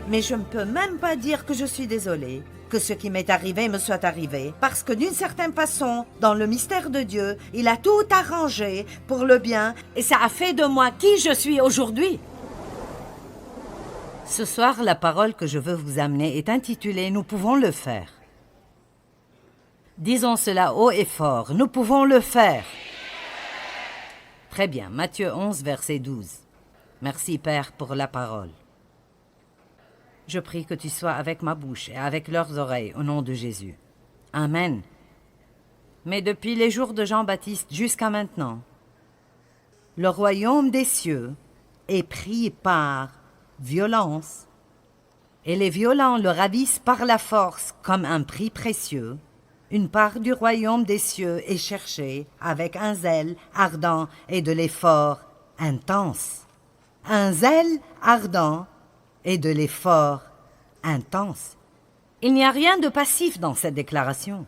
Mais je ne peux même pas dire que je suis désolée, que ce qui m'est arrivé me soit arrivé, parce que d'une certaine façon, dans le mystère de Dieu, il a tout arrangé pour le bien, et ça a fait de moi qui je suis aujourd'hui. Ce soir, la parole que je veux vous amener est intitulée « Nous pouvons le faire ». Disons cela haut et fort, nous pouvons le faire. Très bien, Matthieu 11, verset 12. Merci, Père, pour la parole. Je prie que tu sois avec ma bouche et avec leurs oreilles, au nom de Jésus. Amen. Mais depuis les jours de Jean-Baptiste jusqu'à maintenant, le royaume des cieux est pris par violence, et les violents le ravissent par la force comme un prix précieux. Une part du royaume des cieux est cherchée avec un zèle ardent et de l'effort intense. Un zèle ardent et de l'effort intense. Il n'y a rien de passif dans cette déclaration.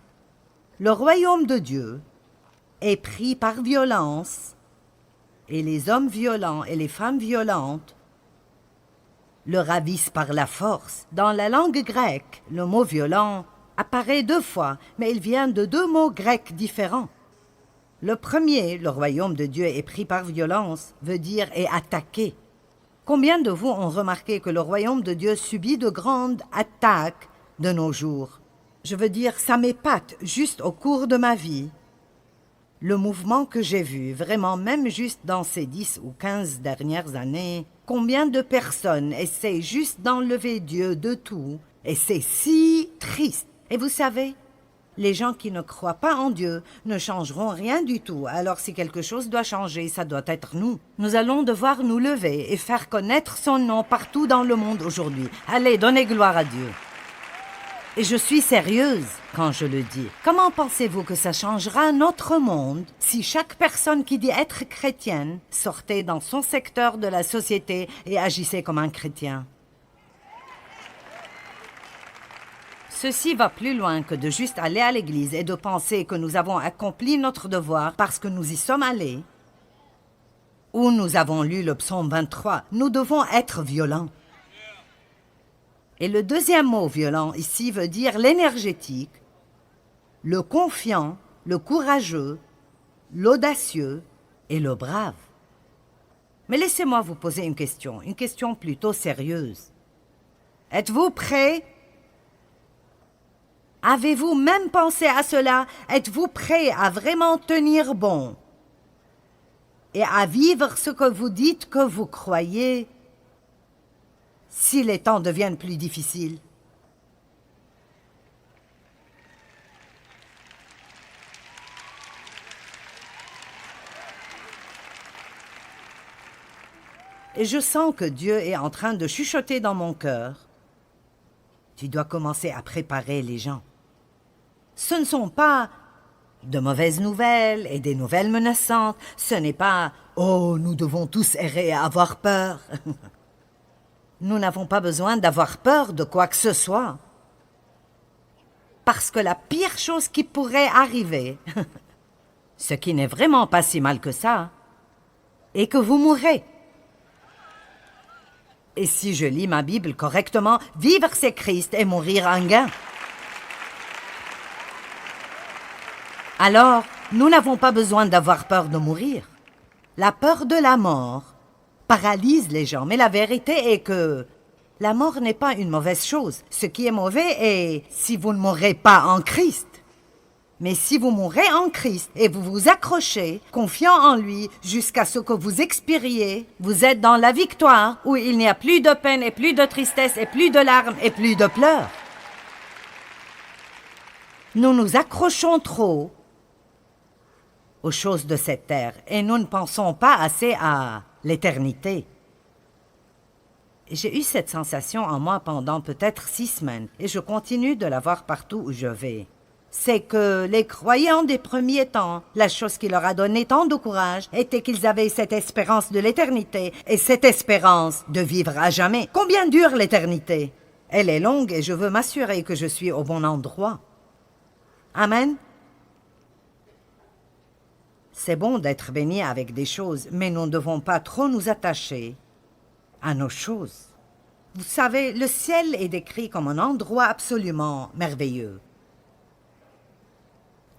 Le royaume de Dieu est pris par violence, et les hommes violents et les femmes violentes le ravissent par la force. Dans la langue grecque, le mot violent apparaît 2 fois, mais il vient de 2 mots grecs différents. Le premier, le royaume de Dieu est pris par violence, veut dire est attaqué. Combien de vous ont remarqué que le royaume de Dieu subit de grandes attaques de nos jours? Je veux dire, ça m'épate juste au cours de ma vie. Le mouvement que j'ai vu, vraiment même juste dans ces 10 ou 15 dernières années, combien de personnes essaient juste d'enlever Dieu de tout, et c'est si triste. Et vous savez, les gens qui ne croient pas en Dieu ne changeront rien du tout. Alors si quelque chose doit changer, ça doit être nous. Nous allons devoir nous lever et faire connaître son nom partout dans le monde aujourd'hui. Allez, donnez gloire à Dieu. Et je suis sérieuse quand je le dis. Comment pensez-vous que ça changera notre monde si chaque personne qui dit être chrétienne sortait dans son secteur de la société et agissait comme un chrétien? Ceci va plus loin que de juste aller à l'église et de penser que nous avons accompli notre devoir parce que nous y sommes allés. Ou nous avons lu le psaume 23. Nous devons être violents. Et le deuxième mot violent ici veut dire l'énergétique, le confiant, le courageux, l'audacieux et le brave. Mais laissez-moi vous poser une question plutôt sérieuse. Êtes-vous prêts? Avez-vous même pensé à cela? Êtes-vous prêt à vraiment tenir bon et à vivre ce que vous dites que vous croyez si les temps deviennent plus difficiles? Et je sens que Dieu est en train de chuchoter dans mon cœur. Tu dois commencer à préparer les gens. Ce ne sont pas de mauvaises nouvelles et des nouvelles menaçantes. Ce n'est pas « Oh, nous devons tous errer et avoir peur ». Nous n'avons pas besoin d'avoir peur de quoi que ce soit. Parce que la pire chose qui pourrait arriver, ce qui n'est vraiment pas si mal que ça, est que vous mourrez. Et si je lis ma Bible correctement, vivre c'est Christ et mourir un gain. Alors, nous n'avons pas besoin d'avoir peur de mourir. La peur de la mort paralyse les gens, mais la vérité est que la mort n'est pas une mauvaise chose. Ce qui est mauvais est si vous ne mourrez pas en Christ. Mais si vous mourrez en Christ et vous vous accrochez, confiant en lui, jusqu'à ce que vous expiriez, vous êtes dans la victoire où il n'y a plus de peine et plus de tristesse et plus de larmes et plus de pleurs. Nous nous accrochons trop aux choses de cette terre et nous ne pensons pas assez à l'éternité. J'ai eu cette sensation en moi pendant peut-être 6 semaines et je continue de la voir partout où je vais. C'est que les croyants des premiers temps, la chose qui leur a donné tant de courage était qu'ils avaient cette espérance de l'éternité et cette espérance de vivre à jamais. Combien dure l'éternité? Elle est longue et je veux m'assurer que je suis au bon endroit. Amen. C'est bon d'être béni avec des choses, mais nous ne devons pas trop nous attacher à nos choses. Vous savez, le ciel est décrit comme un endroit absolument merveilleux.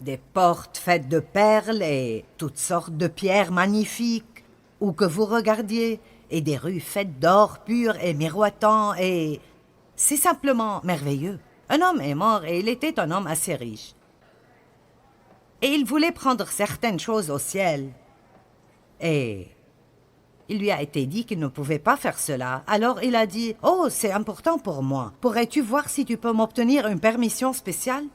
Des portes faites de perles et toutes sortes de pierres magnifiques, où que vous regardiez, et des rues faites d'or pur et miroitant, et c'est simplement merveilleux. Un homme est mort et il était un homme assez riche. Et il voulait prendre certaines choses au ciel. Et il lui a été dit qu'il ne pouvait pas faire cela. Alors il a dit « Oh, c'est important pour moi. Pourrais-tu voir si tu peux m'obtenir une permission spéciale ?»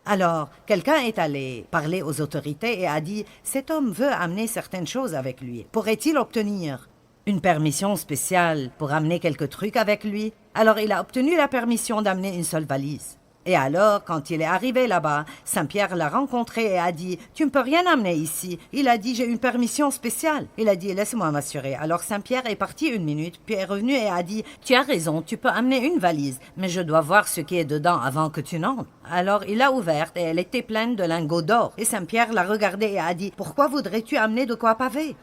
Alors, quelqu'un est allé parler aux autorités et a dit « Cet homme veut amener certaines choses avec lui. Pourrait-il obtenir une permission spéciale pour amener quelques trucs avec lui ?» Alors il a obtenu la permission d'amener une seule valise. Et alors, quand il est arrivé là-bas, Saint-Pierre l'a rencontré et a dit « Tu ne peux rien amener ici. » Il a dit « J'ai une permission spéciale. » Il a dit « Laisse-moi m'assurer. » Alors Saint-Pierre est parti une minute, puis est revenu et a dit « Tu as raison, tu peux amener une valise, mais je dois voir ce qui est dedans avant que tu n'entres. » Alors il l'a ouverte et elle était pleine de lingots d'or. Et Saint-Pierre l'a regardée et a dit « Pourquoi voudrais-tu amener de quoi paver ?»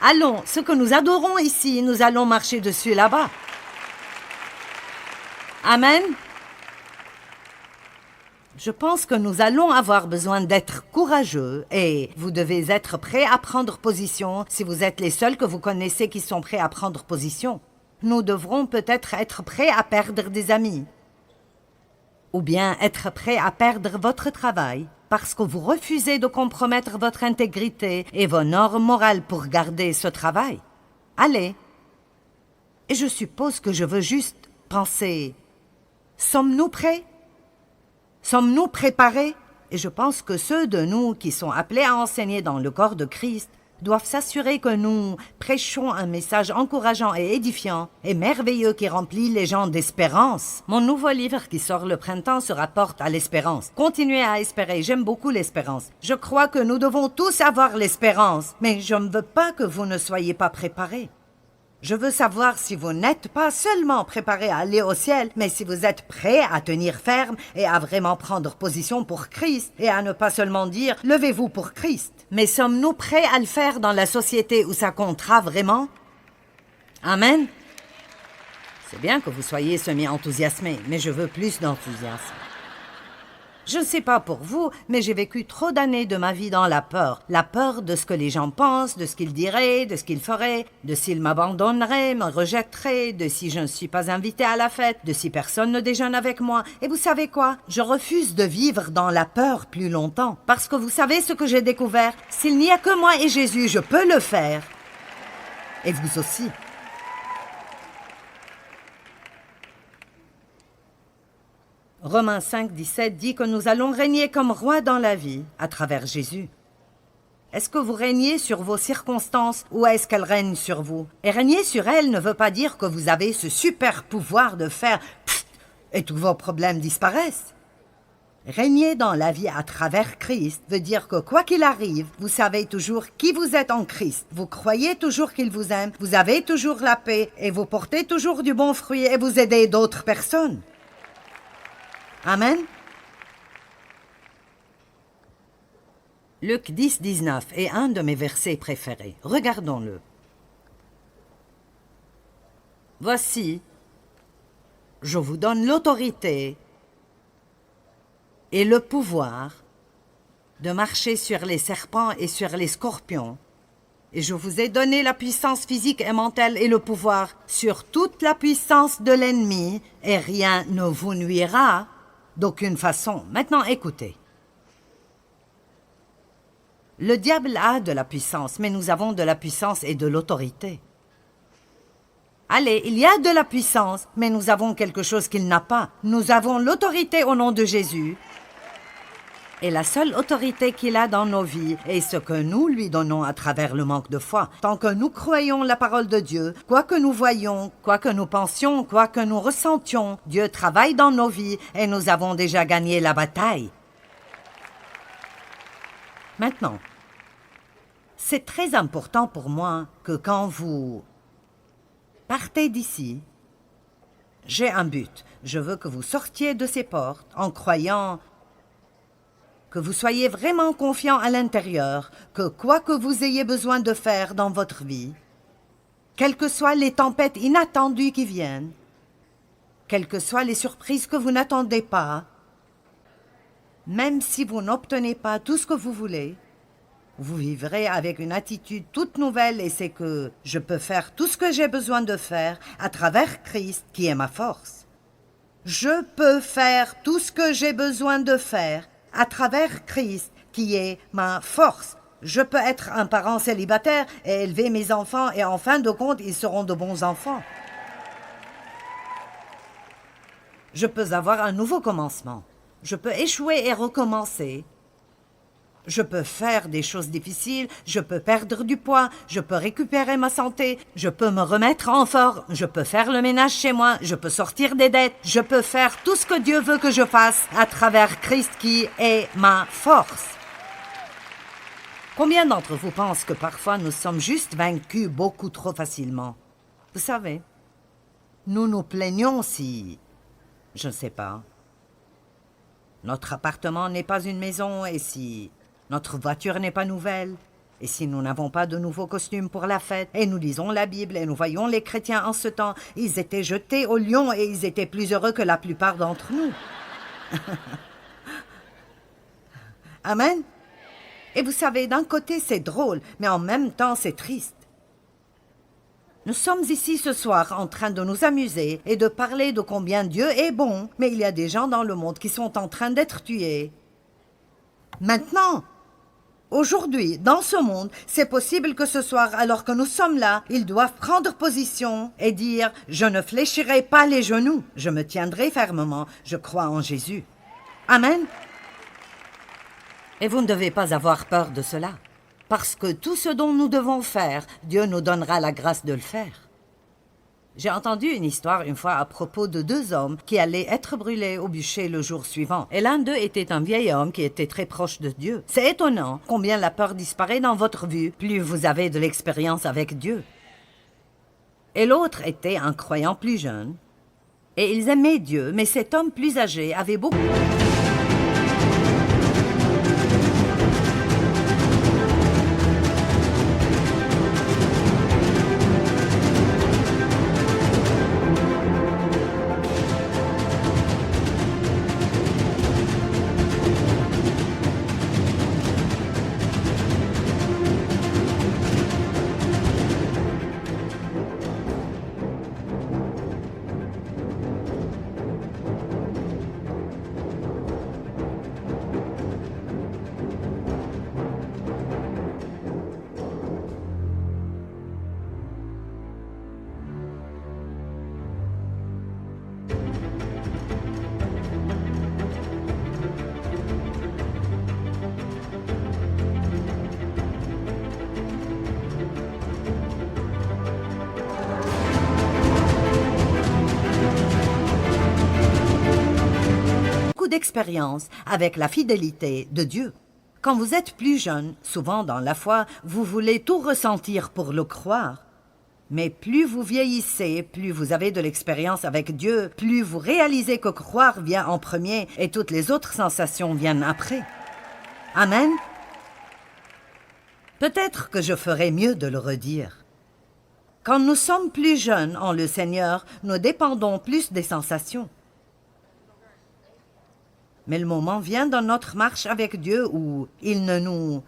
Allons, ce que nous adorons ici, nous allons marcher dessus là-bas. Amen. Je pense que nous allons avoir besoin d'être courageux et vous devez être prêts à prendre position si vous êtes les seuls que vous connaissez qui sont prêts à prendre position. Nous devrons peut-être être prêts à perdre des amis. Ou bien être prêts à perdre votre travail parce que vous refusez de compromettre votre intégrité et vos normes morales pour garder ce travail. Allez. Et je suppose que je veux juste penser, sommes-nous prêts? Sommes-nous préparés? Et je pense que ceux de nous qui sont appelés à enseigner dans le corps de Christ doivent s'assurer que nous prêchons un message encourageant et édifiant et merveilleux qui remplit les gens d'espérance. Mon nouveau livre qui sort le printemps se rapporte à l'espérance. Continuez à espérer, j'aime beaucoup l'espérance. Je crois que nous devons tous avoir l'espérance, mais je ne veux pas que vous ne soyez pas préparés. Je veux savoir si vous n'êtes pas seulement préparés à aller au ciel, mais si vous êtes prêts à tenir ferme et à vraiment prendre position pour Christ et à ne pas seulement dire « levez-vous pour Christ ». Mais sommes-nous prêts à le faire dans la société où ça comptera vraiment? Amen. C'est bien que vous soyez semi-enthousiasmés, mais je veux plus d'enthousiasme. Je ne sais pas pour vous, mais j'ai vécu trop d'années de ma vie dans la peur. La peur de ce que les gens pensent, de ce qu'ils diraient, de ce qu'ils feraient, de s'ils m'abandonneraient, me rejetteraient, de si je ne suis pas invité à la fête, de si personne ne déjeune avec moi. Et vous savez quoi? Je refuse de vivre dans la peur plus longtemps. Parce que vous savez ce que j'ai découvert? S'il n'y a que moi et Jésus, je peux le faire. Et vous aussi. Romains 5, 17 dit que nous allons régner comme rois dans la vie à travers Jésus. Est-ce que vous régnez sur vos circonstances ou est-ce qu'elles règnent sur vous? Et régner sur elles ne veut pas dire que vous avez ce super pouvoir de faire pfft et tous vos problèmes disparaissent. Régner dans la vie à travers Christ veut dire que quoi qu'il arrive, vous savez toujours qui vous êtes en Christ. Vous croyez toujours qu'il vous aime, vous avez toujours la paix et vous portez toujours du bon fruit et vous aidez d'autres personnes. Amen. Luc 10, 19 est un de mes versets préférés. Regardons-le. Voici, je vous donne l'autorité et le pouvoir de marcher sur les serpents et sur les scorpions. Et je vous ai donné la puissance physique et mentale et le pouvoir sur toute la puissance de l'ennemi, et rien ne vous nuira d'aucune façon. Maintenant, écoutez. Le diable a de la puissance, mais nous avons de la puissance et de l'autorité. Allez, il y a de la puissance, mais nous avons quelque chose qu'il n'a pas. Nous avons l'autorité au nom de Jésus. Et la seule autorité qu'il a dans nos vies est ce que nous lui donnons à travers le manque de foi. Tant que nous croyons la parole de Dieu, quoi que nous voyions, quoi que nous pensions, quoi que nous ressentions, Dieu travaille dans nos vies et nous avons déjà gagné la bataille. Maintenant, c'est très important pour moi que quand vous partez d'ici, j'ai un but. Je veux que vous sortiez de ces portes en croyant que vous soyez vraiment confiant à l'intérieur, que quoi que vous ayez besoin de faire dans votre vie, quelles que soient les tempêtes inattendues qui viennent, quelles que soient les surprises que vous n'attendez pas, même si vous n'obtenez pas tout ce que vous voulez, vous vivrez avec une attitude toute nouvelle et c'est que je peux faire tout ce que j'ai besoin de faire à travers Christ qui est ma force. Je peux faire tout ce que j'ai besoin de faire à travers Christ qui est ma force. Je peux être un parent célibataire et élever mes enfants et en fin de compte, ils seront de bons enfants. Je peux avoir un nouveau commencement. Je peux échouer et recommencer. Je peux faire des choses difficiles, je peux perdre du poids, je peux récupérer ma santé, je peux me remettre en forme, je peux faire le ménage chez moi, je peux sortir des dettes, je peux faire tout ce que Dieu veut que je fasse à travers Christ qui est ma force. Combien d'entre vous pensent que parfois nous sommes juste vaincus beaucoup trop facilement? Vous savez, nous nous plaignons si, je ne sais pas, notre appartement n'est pas une maison et si notre voiture n'est pas nouvelle, et si nous n'avons pas de nouveaux costumes pour la fête, et nous lisons la Bible, et nous voyons les chrétiens en ce temps, ils étaient jetés au lion et ils étaient plus heureux que la plupart d'entre nous. Amen. Et vous savez, d'un côté c'est drôle, mais en même temps c'est triste. Nous sommes ici ce soir en train de nous amuser et de parler de combien Dieu est bon, mais il y a des gens dans le monde qui sont en train d'être tués. Maintenant, aujourd'hui, dans ce monde, c'est possible que ce soir, alors que nous sommes là, ils doivent prendre position et dire « Je ne fléchirai pas les genoux, je me tiendrai fermement, je crois en Jésus. » Amen. Et vous ne devez pas avoir peur de cela, parce que tout ce dont nous devons faire, Dieu nous donnera la grâce de le faire. J'ai entendu une histoire une fois à propos de 2 hommes qui allaient être brûlés au bûcher le jour suivant. Et l'un d'eux était un vieil homme qui était très proche de Dieu. C'est étonnant combien la peur disparaît dans votre vue, plus vous avez de l'expérience avec Dieu. Et l'autre était un croyant plus jeune. Et ils aimaient Dieu, mais cet homme plus âgé avait beaucoup... d'expérience avec la fidélité de Dieu. Quand vous êtes plus jeune, souvent dans la foi, vous voulez tout ressentir pour le croire. Mais plus vous vieillissez, plus vous avez de l'expérience avec Dieu, plus vous réalisez que croire vient en premier et toutes les autres sensations viennent après. Amen. Peut-être que je ferais mieux de le redire. Quand nous sommes plus jeunes en le Seigneur, nous dépendons plus des sensations. Mais le moment vient dans notre marche avec Dieu où il ne nous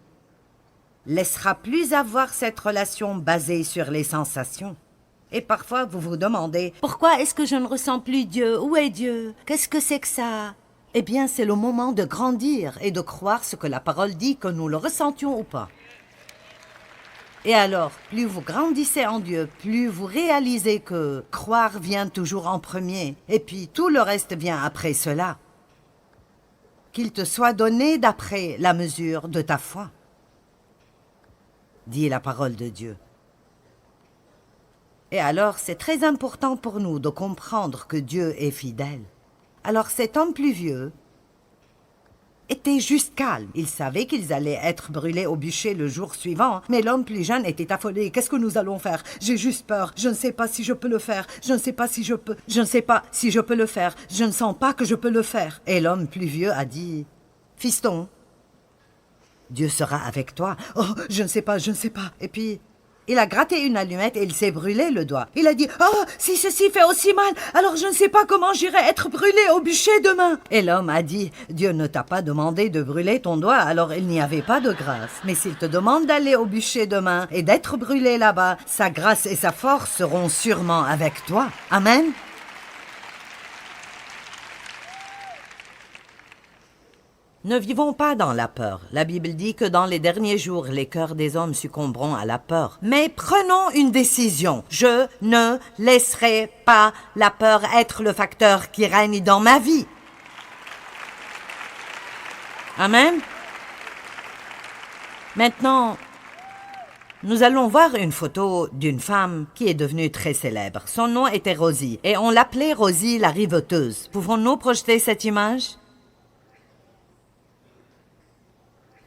laissera plus avoir cette relation basée sur les sensations. Et parfois, vous vous demandez « Pourquoi est-ce que je ne ressens plus Dieu? Où est Dieu? Qu'est-ce que c'est que ça ?» Eh bien, c'est le moment de grandir et de croire ce que la parole dit, que nous le ressentions ou pas. Et alors, plus vous grandissez en Dieu, plus vous réalisez que croire vient toujours en premier, et puis tout le reste vient après cela. Qu'il te soit donné d'après la mesure de ta foi, dit la parole de Dieu. Et alors, c'est très important pour nous de comprendre que Dieu est fidèle. Alors cet homme plus vieux était juste calme. Il savait qu'ils allaient être brûlés au bûcher le jour suivant, mais l'homme plus jeune était affolé. « Qu'est-ce que nous allons faire? J'ai juste peur. Je ne sais pas si je peux le faire. Je ne sais pas si je peux. Je ne sais pas si je peux le faire. Je ne sens pas que je peux le faire. » Et l'homme plus vieux a dit « Fiston, Dieu sera avec toi. Oh, je ne sais pas, je ne sais pas. Et puis, il a gratté une allumette et il s'est brûlé le doigt. Il a dit « Oh, si ceci fait aussi mal, alors je ne sais pas comment j'irai être brûlé au bûcher demain. » Et l'homme a dit « Dieu ne t'a pas demandé de brûler ton doigt, alors il n'y avait pas de grâce. Mais s'il te demande d'aller au bûcher demain et d'être brûlé là-bas, sa grâce et sa force seront sûrement avec toi. Amen. » Ne vivons pas dans la peur. La Bible dit que dans les derniers jours, les cœurs des hommes succomberont à la peur. Mais prenons une décision. Je ne laisserai pas la peur être le facteur qui règne dans ma vie. Amen. Maintenant, nous allons voir une photo d'une femme qui est devenue très célèbre. Son nom était Rosie et on l'appelait Rosie la riveteuse. Pouvons-nous projeter cette image?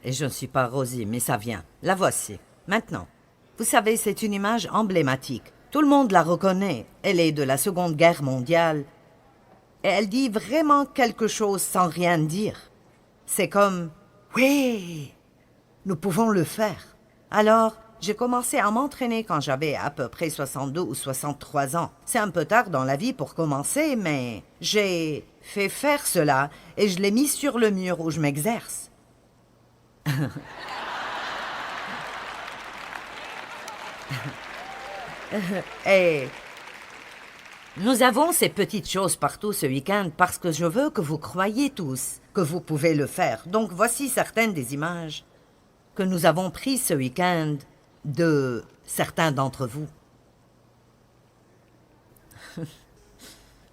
Et je ne suis pas Rosie, mais ça vient. La voici. Maintenant, vous savez, c'est une image emblématique. Tout le monde la reconnaît. Elle est de la Seconde Guerre mondiale. Et elle dit vraiment quelque chose sans rien dire. C'est comme « Oui, nous pouvons le faire. » Alors, j'ai commencé à m'entraîner quand j'avais à peu près 62 ou 63 ans. C'est un peu tard dans la vie pour commencer, mais j'ai fait faire cela et je l'ai mis sur le mur où je m'exerce. Et nous avons ces petites choses partout ce week-end parce que je veux que vous croyiez tous que vous pouvez le faire. Donc voici certaines des images que nous avons prises ce week-end de certains d'entre vous.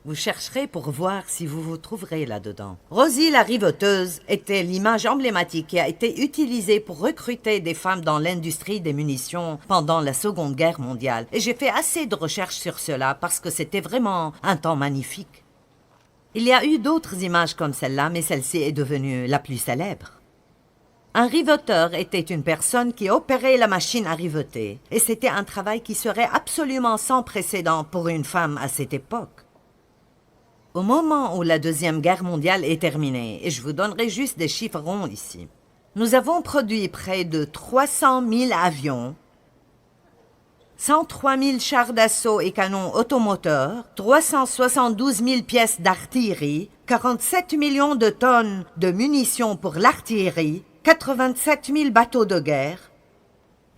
Vous chercherez pour voir si vous vous trouverez là-dedans. Rosie la riveteuse était l'image emblématique qui a été utilisée pour recruter des femmes dans l'industrie des munitions pendant la Seconde Guerre mondiale. Et j'ai fait assez de recherches sur cela parce que c'était vraiment un temps magnifique. Il y a eu d'autres images comme celle-là, mais celle-ci est devenue la plus célèbre. Un riveteur était une personne qui opérait la machine à riveter. Et c'était un travail qui serait absolument sans précédent pour une femme à cette époque. Au moment où la Deuxième Guerre mondiale est terminée, et je vous donnerai juste des chiffres ronds ici, nous avons produit près de 300 000 avions, 103 000 chars d'assaut et canons automoteurs, 372 000 pièces d'artillerie, 47 millions de tonnes de munitions pour l'artillerie, 87 000 bateaux de guerre,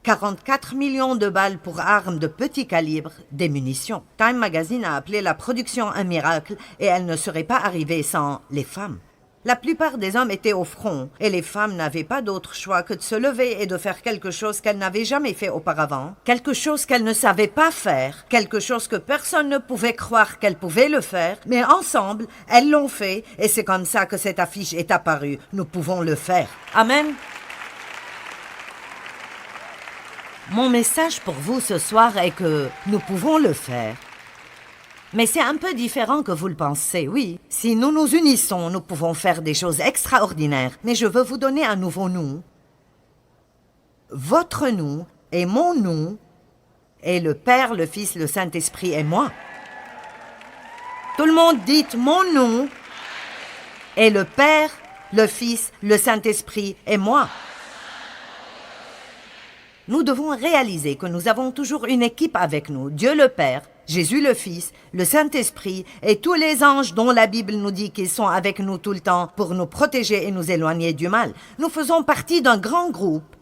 44 millions de balles pour armes de petit calibre, des munitions. Time Magazine a appelé la production un miracle et elle ne serait pas arrivée sans les femmes. La plupart des hommes étaient au front et les femmes n'avaient pas d'autre choix que de se lever et de faire quelque chose qu'elles n'avaient jamais fait auparavant, quelque chose qu'elles ne savaient pas faire, quelque chose que personne ne pouvait croire qu'elles pouvaient le faire, mais ensemble, elles l'ont fait et c'est comme ça que cette affiche est apparue. Nous pouvons le faire. Amen. Mon message pour vous ce soir est que nous pouvons le faire. Mais c'est un peu différent que vous le pensez, oui. Si nous nous unissons, nous pouvons faire des choses extraordinaires. Mais je veux vous donner un nouveau nous. Votre nous et mon nous est le Père, le Fils, le Saint-Esprit et moi. Tout le monde dit mon nous est le Père, le Fils, le Saint-Esprit et moi. Nous devons réaliser que nous avons toujours une équipe avec nous, Dieu le Père, Jésus le Fils, le Saint-Esprit et tous les anges dont la Bible nous dit qu'ils sont avec nous tout le temps pour nous protéger et nous éloigner du mal. Nous faisons partie d'un grand groupe.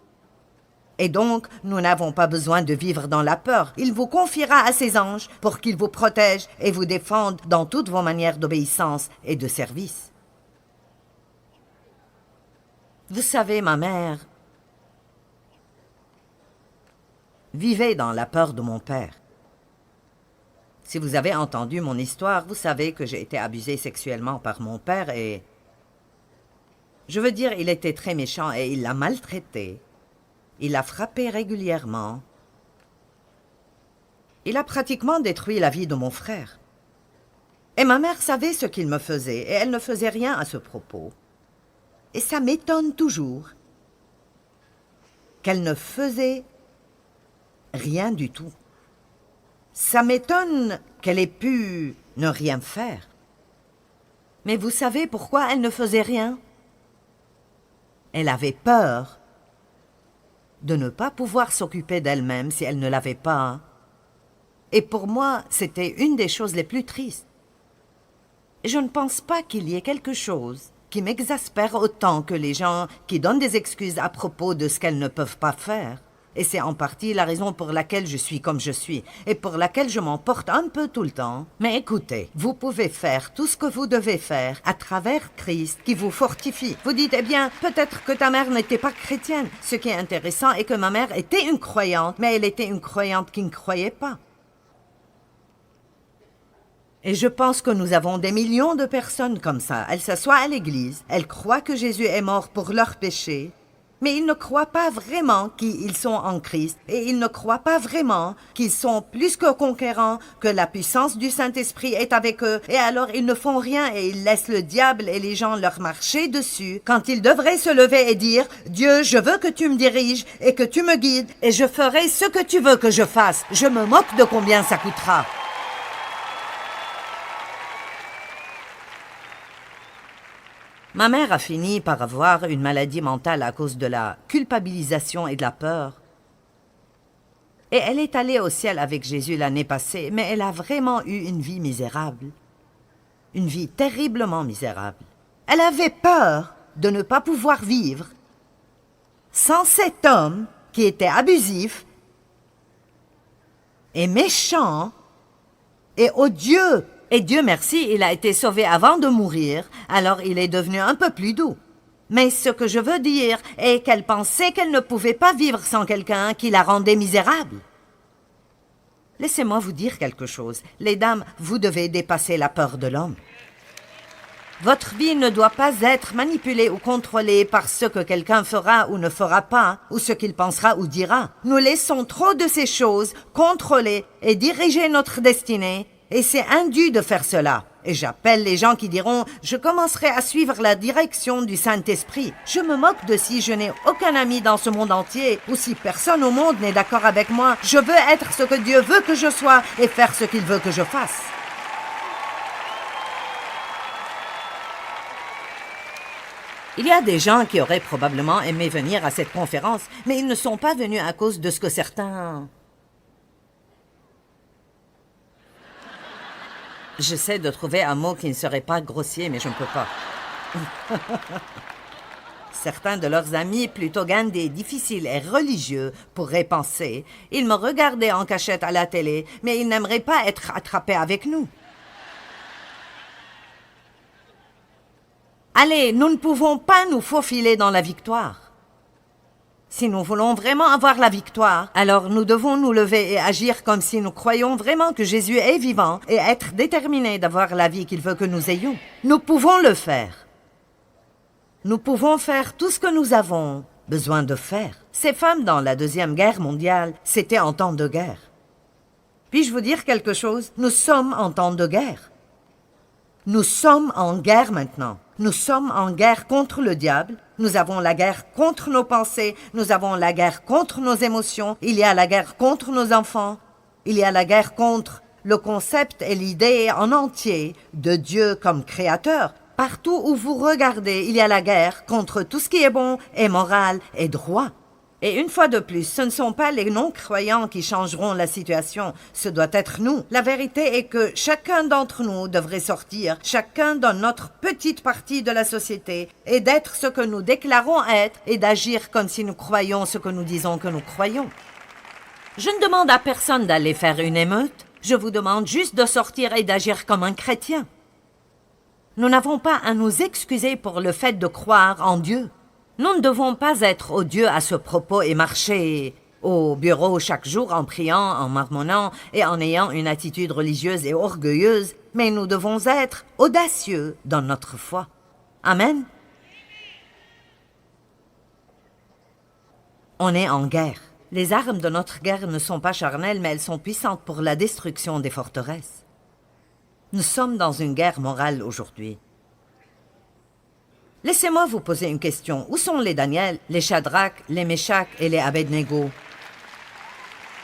Et donc, nous n'avons pas besoin de vivre dans la peur. Il vous confiera à ses anges pour qu'ils vous protègent et vous défendent dans toutes vos manières d'obéissance et de service. Vous savez, ma mère vivait dans la peur de mon père. Si vous avez entendu mon histoire, vous savez que j'ai été abusée sexuellement par mon père et... Je veux dire, il était très méchant et il l'a maltraitée. Il l'a frappée régulièrement. Il a pratiquement détruit la vie de mon frère. Et ma mère savait ce qu'il me faisait et elle ne faisait rien à ce propos. Et ça m'étonne toujours qu'elle ne faisait rien du tout. Ça m'étonne qu'elle ait pu ne rien faire. Mais vous savez pourquoi elle ne faisait rien? Elle avait peur de ne pas pouvoir s'occuper d'elle-même si elle ne l'avait pas. Et pour moi, c'était une des choses les plus tristes. Et je ne pense pas qu'il y ait quelque chose qui m'exaspère autant que les gens qui donnent des excuses à propos de ce qu'elles ne peuvent pas faire. Et c'est en partie la raison pour laquelle je suis comme je suis et pour laquelle je m'emporte un peu tout le temps. Mais écoutez, vous pouvez faire tout ce que vous devez faire à travers Christ qui vous fortifie. Vous dites, eh bien, peut-être que ta mère n'était pas chrétienne. Ce qui est intéressant est que ma mère était une croyante, mais elle était une croyante qui ne croyait pas. Et je pense que nous avons des millions de personnes comme ça. Elles s'assoient à l'église, elles croient que Jésus est mort pour leurs péchés, mais ils ne croient pas vraiment qu'ils sont en Christ et ils ne croient pas vraiment qu'ils sont plus que conquérants, que la puissance du Saint-Esprit est avec eux et alors ils ne font rien et ils laissent le diable et les gens leur marcher dessus quand ils devraient se lever et dire « Dieu, je veux que tu me diriges et que tu me guides et je ferai ce que tu veux que je fasse. Je me moque de combien ça coûtera. » Ma mère a fini par avoir une maladie mentale à cause de la culpabilisation et de la peur. Et elle est allée au ciel avec Jésus l'année passée, mais elle a vraiment eu une vie misérable. Une vie terriblement misérable. Elle avait peur de ne pas pouvoir vivre sans cet homme qui était abusif et méchant et odieux. Et Dieu merci, il a été sauvé avant de mourir, alors il est devenu un peu plus doux. Mais ce que je veux dire est qu'elle pensait qu'elle ne pouvait pas vivre sans quelqu'un qui la rendait misérable. Laissez-moi vous dire quelque chose. Les dames, vous devez dépasser la peur de l'homme. Votre vie ne doit pas être manipulée ou contrôlée par ce que quelqu'un fera ou ne fera pas, ou ce qu'il pensera ou dira. Nous laissons trop de ces choses contrôler et diriger notre destinée. Et c'est indu de faire cela. Et j'appelle les gens qui diront « Je commencerai à suivre la direction du Saint-Esprit. » Je me moque de si je n'ai aucun ami dans ce monde entier ou si personne au monde n'est d'accord avec moi. Je veux être ce que Dieu veut que je sois et faire ce qu'il veut que je fasse. Il y a des gens qui auraient probablement aimé venir à cette conférence, mais ils ne sont pas venus à cause de ce que certains... J'essaie de trouver un mot qui ne serait pas grossier, mais je ne peux pas. Certains de leurs amis, plutôt gandés, difficiles et religieux, pourraient penser. Ils me regardaient en cachette à la télé, mais ils n'aimeraient pas être attrapés avec nous. Allez, nous ne pouvons pas nous faufiler dans la victoire. Si nous voulons vraiment avoir la victoire, alors nous devons nous lever et agir comme si nous croyons vraiment que Jésus est vivant et être déterminés d'avoir la vie qu'il veut que nous ayons. Nous pouvons le faire. Nous pouvons faire tout ce que nous avons besoin de faire. Ces femmes dans la Deuxième Guerre mondiale, c'était en temps de guerre. Puis-je vous dire quelque chose? Nous sommes en temps de guerre. Nous sommes en guerre maintenant. Nous sommes en guerre contre le diable. Nous avons la guerre contre nos pensées. Nous avons la guerre contre nos émotions. Il y a la guerre contre nos enfants. Il y a la guerre contre le concept et l'idée en entier de Dieu comme créateur. Partout où vous regardez, il y a la guerre contre tout ce qui est bon et moral et droit. Et une fois de plus, ce ne sont pas les non-croyants qui changeront la situation, ce doit être nous. La vérité est que chacun d'entre nous devrait sortir, chacun dans notre petite partie de la société, et d'être ce que nous déclarons être, et d'agir comme si nous croyions ce que nous disons que nous croyons. Je ne demande à personne d'aller faire une émeute, je vous demande juste de sortir et d'agir comme un chrétien. Nous n'avons pas à nous excuser pour le fait de croire en Dieu. Nous ne devons pas être odieux à ce propos et marcher au bureau chaque jour en priant, en marmonnant et en ayant une attitude religieuse et orgueilleuse, mais nous devons être audacieux dans notre foi. Amen. On est en guerre. Les armes de notre guerre ne sont pas charnelles, mais elles sont puissantes pour la destruction des forteresses. Nous sommes dans une guerre morale aujourd'hui. Laissez-moi vous poser une question. Où sont les Daniel, les Shadrach, les Meshach et les Abednego?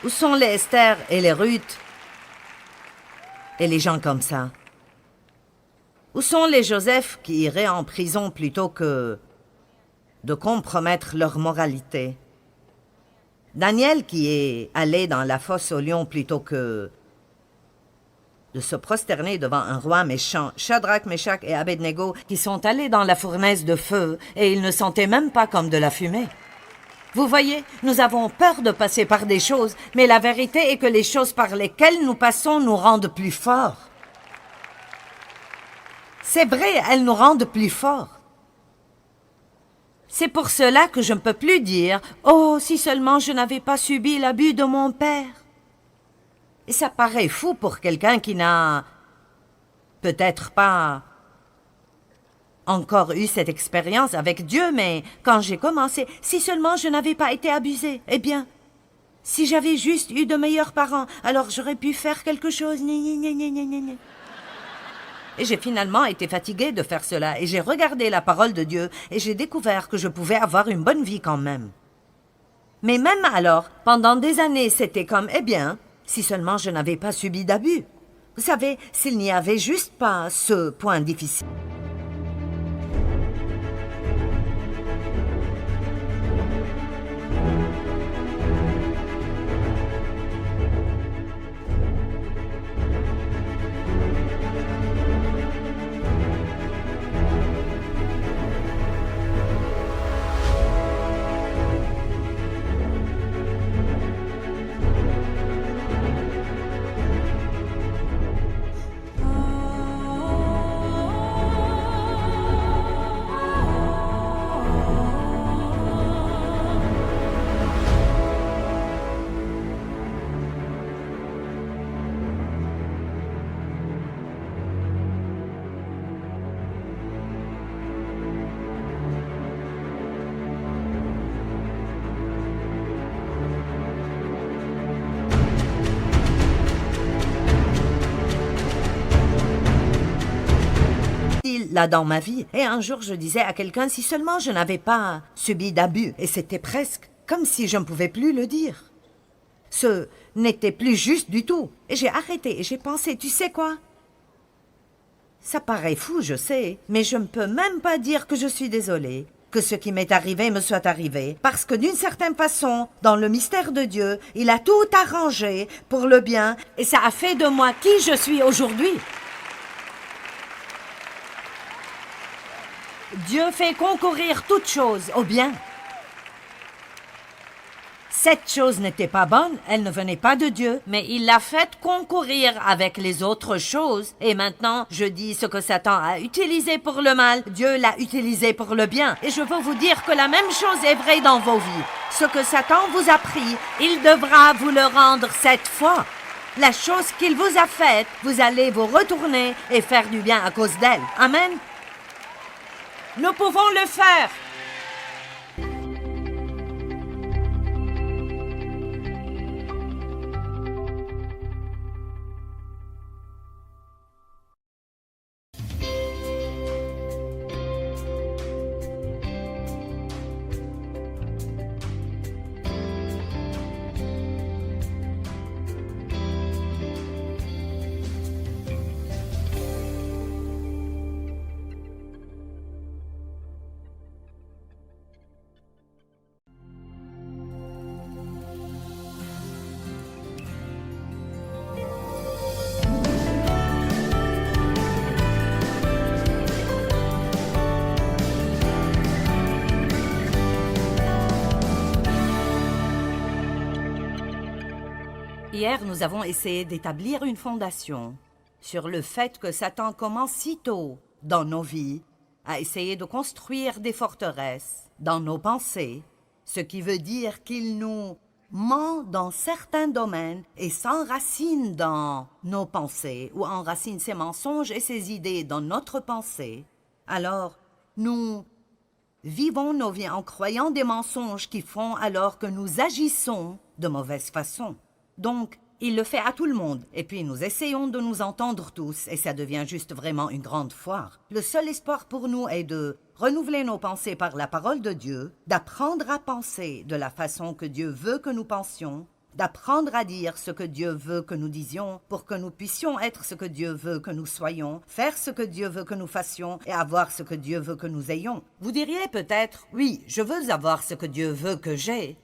Où sont les Esther et les Ruth et les gens comme ça? Où sont les Joseph qui iraient en prison plutôt que de compromettre leur moralité? Daniel qui est allé dans la fosse aux lions plutôt que de se prosterner devant un roi méchant, Shadrach, Meshach et Abednego, qui sont allés dans la fournaise de feu, et ils ne sentaient même pas comme de la fumée. Vous voyez, nous avons peur de passer par des choses, mais la vérité est que les choses par lesquelles nous passons nous rendent plus forts. C'est vrai, elles nous rendent plus forts. C'est pour cela que je ne peux plus dire « Oh, si seulement je n'avais pas subi l'abus de mon père !» Et ça paraît fou pour quelqu'un qui n'a peut-être pas encore eu cette expérience avec Dieu, mais quand j'ai commencé, si seulement je n'avais pas été abusée, eh bien, si j'avais juste eu de meilleurs parents, alors j'aurais pu faire quelque chose. Et j'ai finalement été fatiguée de faire cela, et j'ai regardé la parole de Dieu, et j'ai découvert que je pouvais avoir une bonne vie quand même. Mais même alors, pendant des années, c'était comme, eh bien, si seulement je n'avais pas subi d'abus. Vous savez, s'il n'y avait juste pas ce point difficile. Là dans ma vie. Et un jour, je disais à quelqu'un, si seulement je n'avais pas subi d'abus, et c'était presque comme si je ne pouvais plus le dire. Ce n'était plus juste du tout. Et j'ai arrêté et j'ai pensé, tu sais quoi? Ça paraît fou, je sais, mais je ne peux même pas dire que je suis désolée, que ce qui m'est arrivé me soit arrivé, parce que d'une certaine façon, dans le mystère de Dieu, il a tout arrangé pour le bien, et ça a fait de moi qui je suis aujourd'hui. Dieu fait concourir toutes choses au bien. Cette chose n'était pas bonne, elle ne venait pas de Dieu, mais il l'a faite concourir avec les autres choses. Et maintenant, je dis ce que Satan a utilisé pour le mal, Dieu l'a utilisé pour le bien. Et je veux vous dire que la même chose est vraie dans vos vies. Ce que Satan vous a pris, il devra vous le rendre cette fois. La chose qu'il vous a faite, vous allez vous retourner et faire du bien à cause d'elle. Amen. Nous pouvons le faire. Hier, nous avons essayé d'établir une fondation sur le fait que Satan commence si tôt dans nos vies à essayer de construire des forteresses dans nos pensées, ce qui veut dire qu'il nous ment dans certains domaines et s'enracine dans nos pensées ou enracine ses mensonges et ses idées dans notre pensée. Alors, nous vivons nos vies en croyant des mensonges qui font alors que nous agissons de mauvaise façon. Donc, il le fait à tout le monde, et puis nous essayons de nous entendre tous, et ça devient juste vraiment une grande foire. Le seul espoir pour nous est de renouveler nos pensées par la parole de Dieu, d'apprendre à penser de la façon que Dieu veut que nous pensions, d'apprendre à dire ce que Dieu veut que nous disions pour que nous puissions être ce que Dieu veut que nous soyons, faire ce que Dieu veut que nous fassions et avoir ce que Dieu veut que nous ayons. Vous diriez peut-être, oui, je veux avoir ce que Dieu veut que j'ai.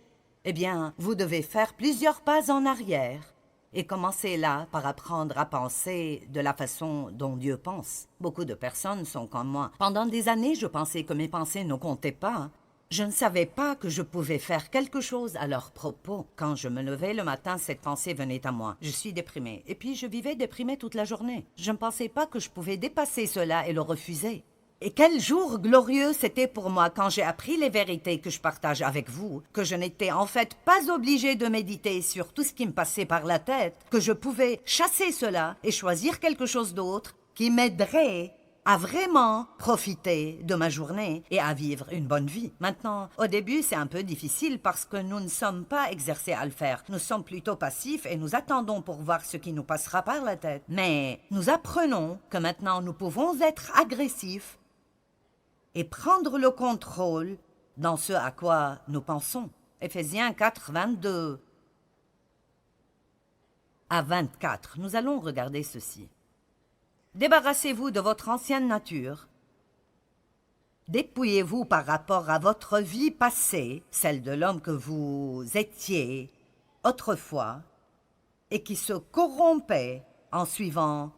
Eh bien, vous devez faire plusieurs pas en arrière et commencer là par apprendre à penser de la façon dont Dieu pense. Beaucoup de personnes sont comme moi. Pendant des années, je pensais que mes pensées ne comptaient pas. Je ne savais pas que je pouvais faire quelque chose à leur propos. Quand je me levais le matin, cette pensée venait à moi. Je suis déprimée. Et puis je vivais déprimée toute la journée. Je ne pensais pas que je pouvais dépasser cela et le refuser. Et quel jour glorieux c'était pour moi quand j'ai appris les vérités que je partage avec vous, que je n'étais en fait pas obligée de méditer sur tout ce qui me passait par la tête, que je pouvais chasser cela et choisir quelque chose d'autre qui m'aiderait à vraiment profiter de ma journée et à vivre une bonne vie. Maintenant, au début, c'est un peu difficile parce que nous ne sommes pas exercés à le faire. Nous sommes plutôt passifs et nous attendons pour voir ce qui nous passera par la tête. Mais nous apprenons que maintenant nous pouvons être agressifs et prendre le contrôle dans ce à quoi nous pensons. Éphésiens 4, 22 à 24. Nous allons regarder ceci. Débarrassez-vous de votre ancienne nature. Dépouillez-vous par rapport à votre vie passée, celle de l'homme que vous étiez autrefois, et qui se corrompait en suivant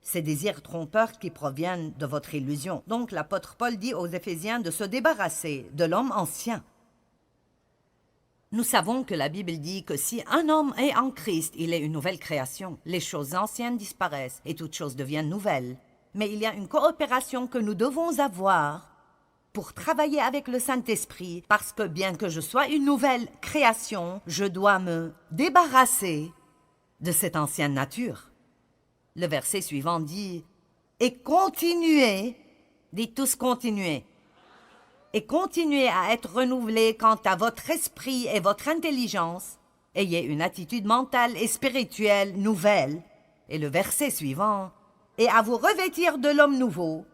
ces désirs trompeurs qui proviennent de votre illusion. Donc l'apôtre Paul dit aux Éphésiens de se débarrasser de l'homme ancien. Nous savons que la Bible dit que si un homme est en Christ, il est une nouvelle création. Les choses anciennes disparaissent et toutes choses deviennent nouvelles. Mais il y a une coopération que nous devons avoir pour travailler avec le Saint-Esprit, parce que bien que je sois une nouvelle création, je dois me débarrasser de cette ancienne nature. Le verset suivant dit « Et continuez », dites tous « continuez », et continuez à être renouvelés quant à votre esprit et votre intelligence. Ayez une attitude mentale et spirituelle nouvelle. Et le verset suivant « Et à vous revêtir de l'homme nouveau,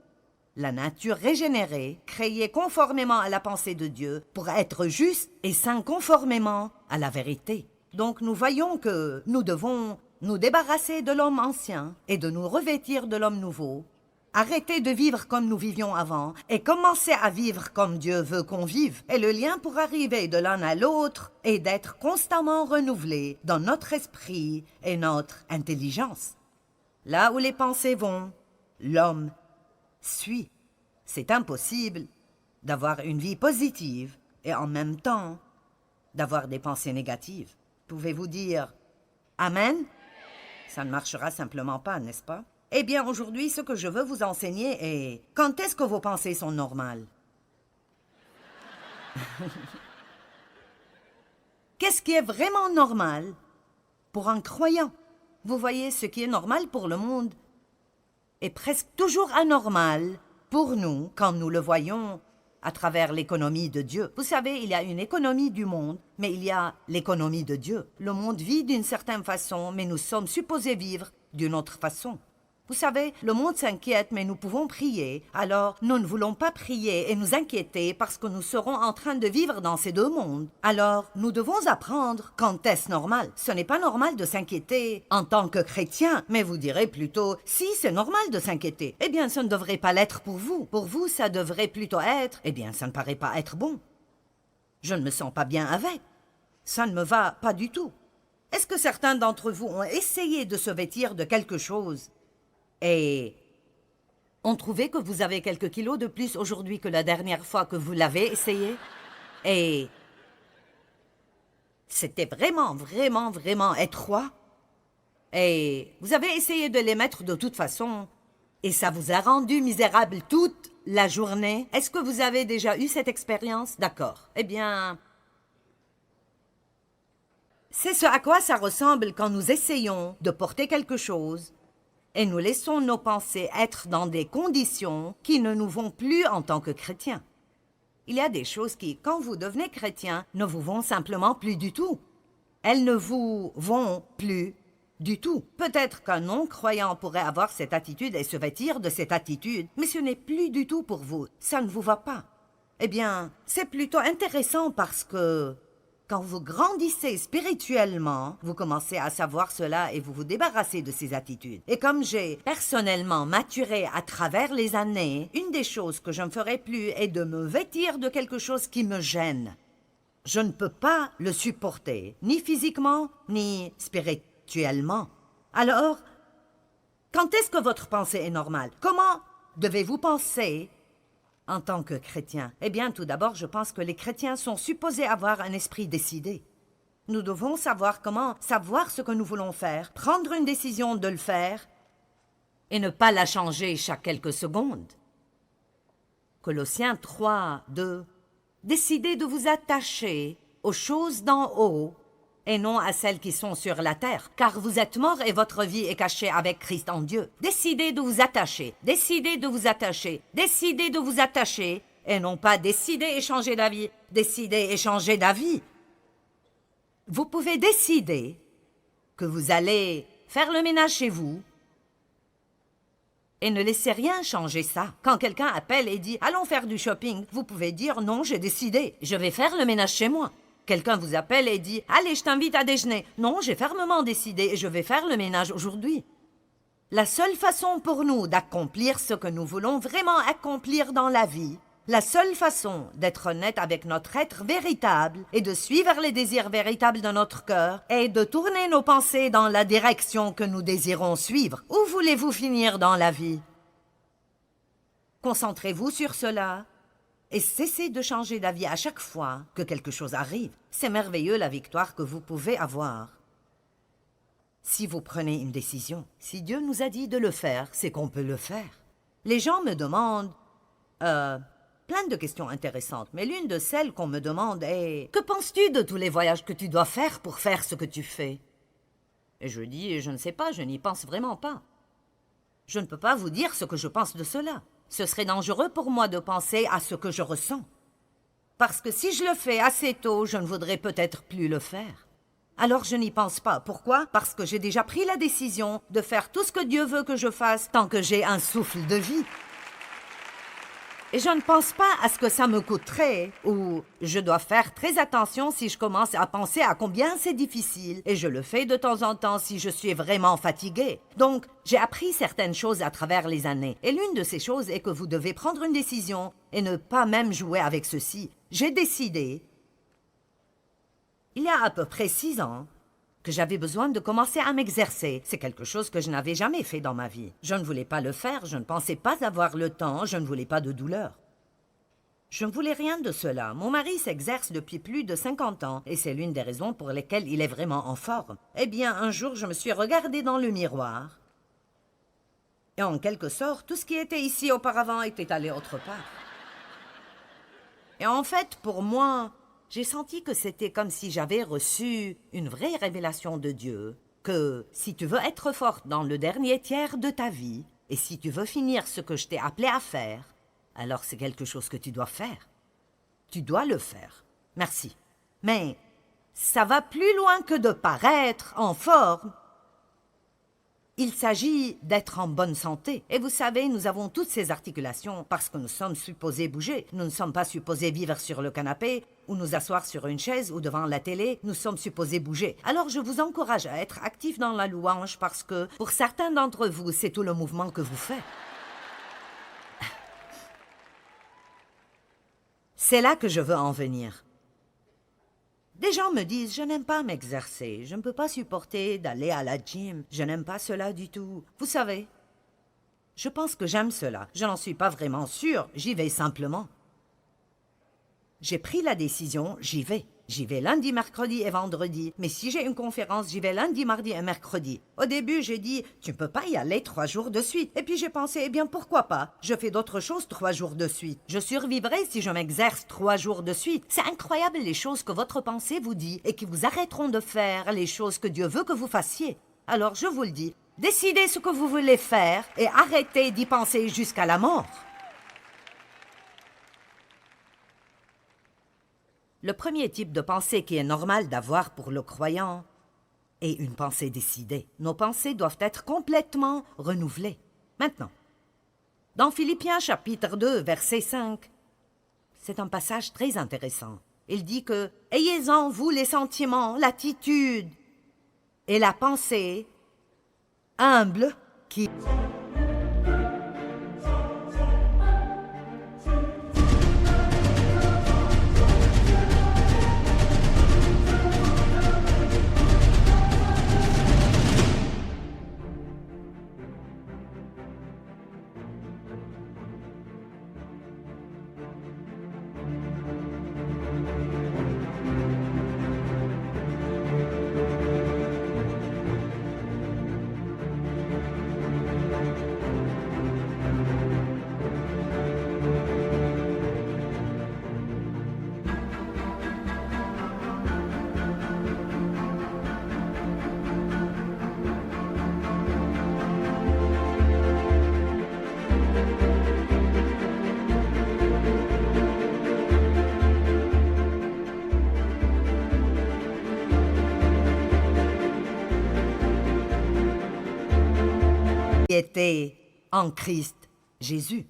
la nature régénérée, créée conformément à la pensée de Dieu, pour être juste et saint conformément à la vérité. » Donc nous voyons que nous devons nous débarrasser de l'homme ancien et de nous revêtir de l'homme nouveau, arrêter de vivre comme nous vivions avant et commencer à vivre comme Dieu veut qu'on vive. Et le lien pour arriver de l'un à l'autre est d'être constamment renouvelé dans notre esprit et notre intelligence. Là où les pensées vont, l'homme suit. C'est impossible d'avoir une vie positive et en même temps d'avoir des pensées négatives. Pouvez-vous dire « Amen » ? Ça ne marchera simplement pas, n'est-ce pas? Eh bien, aujourd'hui, ce que je veux vous enseigner est quand est-ce que vos pensées sont normales? Qu'est-ce qui est vraiment normal pour un croyant? Vous voyez, ce qui est normal pour le monde est presque toujours anormal pour nous quand nous le voyons à travers l'économie de Dieu. Vous savez, il y a une économie du monde, mais il y a l'économie de Dieu. Le monde vit d'une certaine façon, mais nous sommes supposés vivre d'une autre façon. Vous savez, le monde s'inquiète, mais nous pouvons prier. Alors, nous ne voulons pas prier et nous inquiéter parce que nous serons en train de vivre dans ces deux mondes. Alors, nous devons apprendre quand est-ce normal. Ce n'est pas normal de s'inquiéter en tant que chrétien, mais vous direz plutôt, si c'est normal de s'inquiéter, eh bien, ça ne devrait pas l'être pour vous. Pour vous, ça devrait plutôt être, eh bien, ça ne paraît pas être bon. Je ne me sens pas bien avec. Ça ne me va pas du tout. Est-ce que certains d'entre vous ont essayé de se vêtir de quelque chose et ont trouvé que vous avez quelques kilos de plus aujourd'hui que la dernière fois que vous l'avez essayé? Et c'était vraiment étroit. Et vous avez essayé de les mettre de toute façon. Et ça vous a rendu misérable toute la journée. Est-ce que vous avez déjà eu cette expérience? D'accord. Eh bien, c'est ce à quoi ça ressemble quand nous essayons de porter quelque chose et nous laissons nos pensées être dans des conditions qui ne nous vont plus en tant que chrétiens. Il y a des choses qui, quand vous devenez chrétien, ne vous vont simplement plus du tout. Elles ne vous vont plus du tout. Peut-être qu'un non-croyant pourrait avoir cette attitude et se vêtir de cette attitude, mais ce n'est plus du tout pour vous. Ça ne vous va pas. Eh bien, c'est plutôt intéressant parce que quand vous grandissez spirituellement, vous commencez à savoir cela et vous vous débarrassez de ces attitudes. Et comme j'ai personnellement maturé à travers les années, une des choses que je ne ferai plus est de me vêtir de quelque chose qui me gêne. Je ne peux pas le supporter, ni physiquement, ni spirituellement. Alors, quand est-ce que votre pensée est normale? Comment devez-vous penser en tant que chrétien? Eh bien, tout d'abord, je pense que les chrétiens sont supposés avoir un esprit décidé. Nous devons savoir comment savoir ce que nous voulons faire, prendre une décision de le faire et ne pas la changer chaque quelques secondes. Colossiens 3, 2. Décidez de vous attacher aux choses d'en haut et non à celles qui sont sur la terre, car vous êtes morts et votre vie est cachée avec Christ en Dieu. Décidez de vous attacher, décidez de vous attacher, décidez de vous attacher, et non pas décider et changer d'avis, décider et changer d'avis. Vous pouvez décider que vous allez faire le ménage chez vous et ne laissez rien changer ça. Quand quelqu'un appelle et dit « Allons faire du shopping », vous pouvez dire « Non, j'ai décidé, je vais faire le ménage chez moi ». Quelqu'un vous appelle et dit « Allez, je t'invite à déjeuner ». Non, j'ai fermement décidé et je vais faire le ménage aujourd'hui. La seule façon pour nous d'accomplir ce que nous voulons vraiment accomplir dans la vie, la seule façon d'être honnête avec notre être véritable et de suivre les désirs véritables de notre cœur est de tourner nos pensées dans la direction que nous désirons suivre. Où voulez-vous finir dans la vie? Concentrez-vous sur cela et cessez de changer d'avis à chaque fois que quelque chose arrive. C'est merveilleux la victoire que vous pouvez avoir. Si vous prenez une décision, si Dieu nous a dit de le faire, c'est qu'on peut le faire. Les gens me demandent plein de questions intéressantes, mais l'une de celles qu'on me demande est « Que penses-tu de tous les voyages que tu dois faire pour faire ce que tu fais ?» Et je dis « Je ne sais pas, je n'y pense vraiment pas. Je ne peux pas vous dire ce que je pense de cela. Ce serait dangereux pour moi de penser à ce que je ressens. Parce que si je le fais assez tôt, je ne voudrais peut-être plus le faire. Alors je n'y pense pas. Pourquoi? Parce que j'ai déjà pris la décision de faire tout ce que Dieu veut que je fasse tant que j'ai un souffle de vie. Et je ne pense pas à ce que ça me coûterait, ou je dois faire très attention si je commence à penser à combien c'est difficile, et je le fais de temps en temps si je suis vraiment fatiguée. Donc, j'ai appris certaines choses à travers les années, et l'une de ces choses est que vous devez prendre une décision et ne pas même jouer avec ceci. J'ai décidé, il y a à peu près 6 ans, que j'avais besoin de commencer à m'exercer. C'est quelque chose que je n'avais jamais fait dans ma vie. Je ne voulais pas le faire, je ne pensais pas avoir le temps, je ne voulais pas de douleur. Je ne voulais rien de cela. Mon mari s'exerce depuis plus de 50 ans, et c'est l'une des raisons pour lesquelles il est vraiment en forme. Eh bien, un jour, je me suis regardée dans le miroir, et en quelque sorte, tout ce qui était ici auparavant était allé autre part. Et en fait, pour moi, j'ai senti que c'était comme si j'avais reçu une vraie révélation de Dieu, que si tu veux être forte dans le dernier tiers de ta vie, et si tu veux finir ce que je t'ai appelé à faire, alors c'est quelque chose que tu dois faire. Tu dois le faire. Merci. Mais ça va plus loin que de paraître en forme. Il s'agit d'être en bonne santé. Et vous savez, nous avons toutes ces articulations parce que nous sommes supposés bouger. Nous ne sommes pas supposés vivre sur le canapé ou nous asseoir sur une chaise ou devant la télé. Nous sommes supposés bouger. Alors je vous encourage à être actifs dans la louange parce que pour certains d'entre vous, c'est tout le mouvement que vous faites. C'est là que je veux en venir. Des gens me disent « Je n'aime pas m'exercer, je ne peux pas supporter d'aller à la gym, je n'aime pas cela du tout. » Vous savez, je pense que j'aime cela. Je n'en suis pas vraiment sûre, j'y vais simplement. J'ai pris la décision, j'y vais. J'y vais lundi, mercredi et vendredi. Mais si j'ai une conférence, j'y vais lundi, mardi et mercredi. Au début, j'ai dit, tu ne peux pas y aller 3 jours de suite. Et puis j'ai pensé, eh bien pourquoi pas? Je fais d'autres choses 3 jours de suite. Je survivrai si je m'exerce 3 jours de suite. C'est incroyable les choses que votre pensée vous dit et qui vous arrêteront de faire les choses que Dieu veut que vous fassiez. Alors je vous le dis, décidez ce que vous voulez faire et arrêtez d'y penser jusqu'à la mort. Le premier type de pensée qui est normal d'avoir pour le croyant est une pensée décidée. Nos pensées doivent être complètement renouvelées. Maintenant, dans Philippiens chapitre 2, verset 5, c'est un passage très intéressant. Il dit que « Ayez en vous les sentiments, l'attitude et la pensée humble qui... » était en Christ Jésus.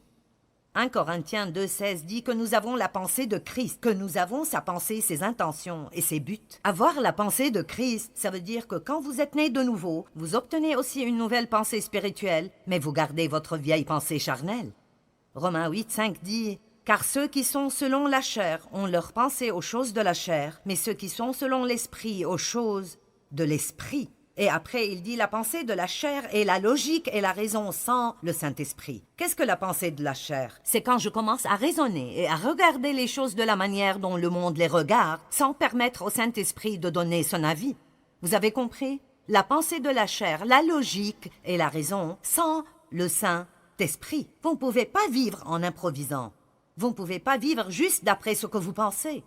1 Corinthiens 2,16 dit que nous avons la pensée de Christ, que nous avons sa pensée, ses intentions et ses buts. Avoir la pensée de Christ, ça veut dire que quand vous êtes né de nouveau, vous obtenez aussi une nouvelle pensée spirituelle, mais vous gardez votre vieille pensée charnelle. Romains 8,5 dit « Car ceux qui sont selon la chair ont leur pensée aux choses de la chair, mais ceux qui sont selon l'esprit aux choses de l'esprit. » Et après, il dit la pensée de la chair est la logique et la raison sans le Saint-Esprit. Qu'est-ce que la pensée de la chair? C'est quand je commence à raisonner et à regarder les choses de la manière dont le monde les regarde, sans permettre au Saint-Esprit de donner son avis. Vous avez compris? La pensée de la chair, la logique et la raison sans le Saint-Esprit. Vous ne pouvez pas vivre en improvisant. Vous ne pouvez pas vivre juste d'après ce que vous pensez.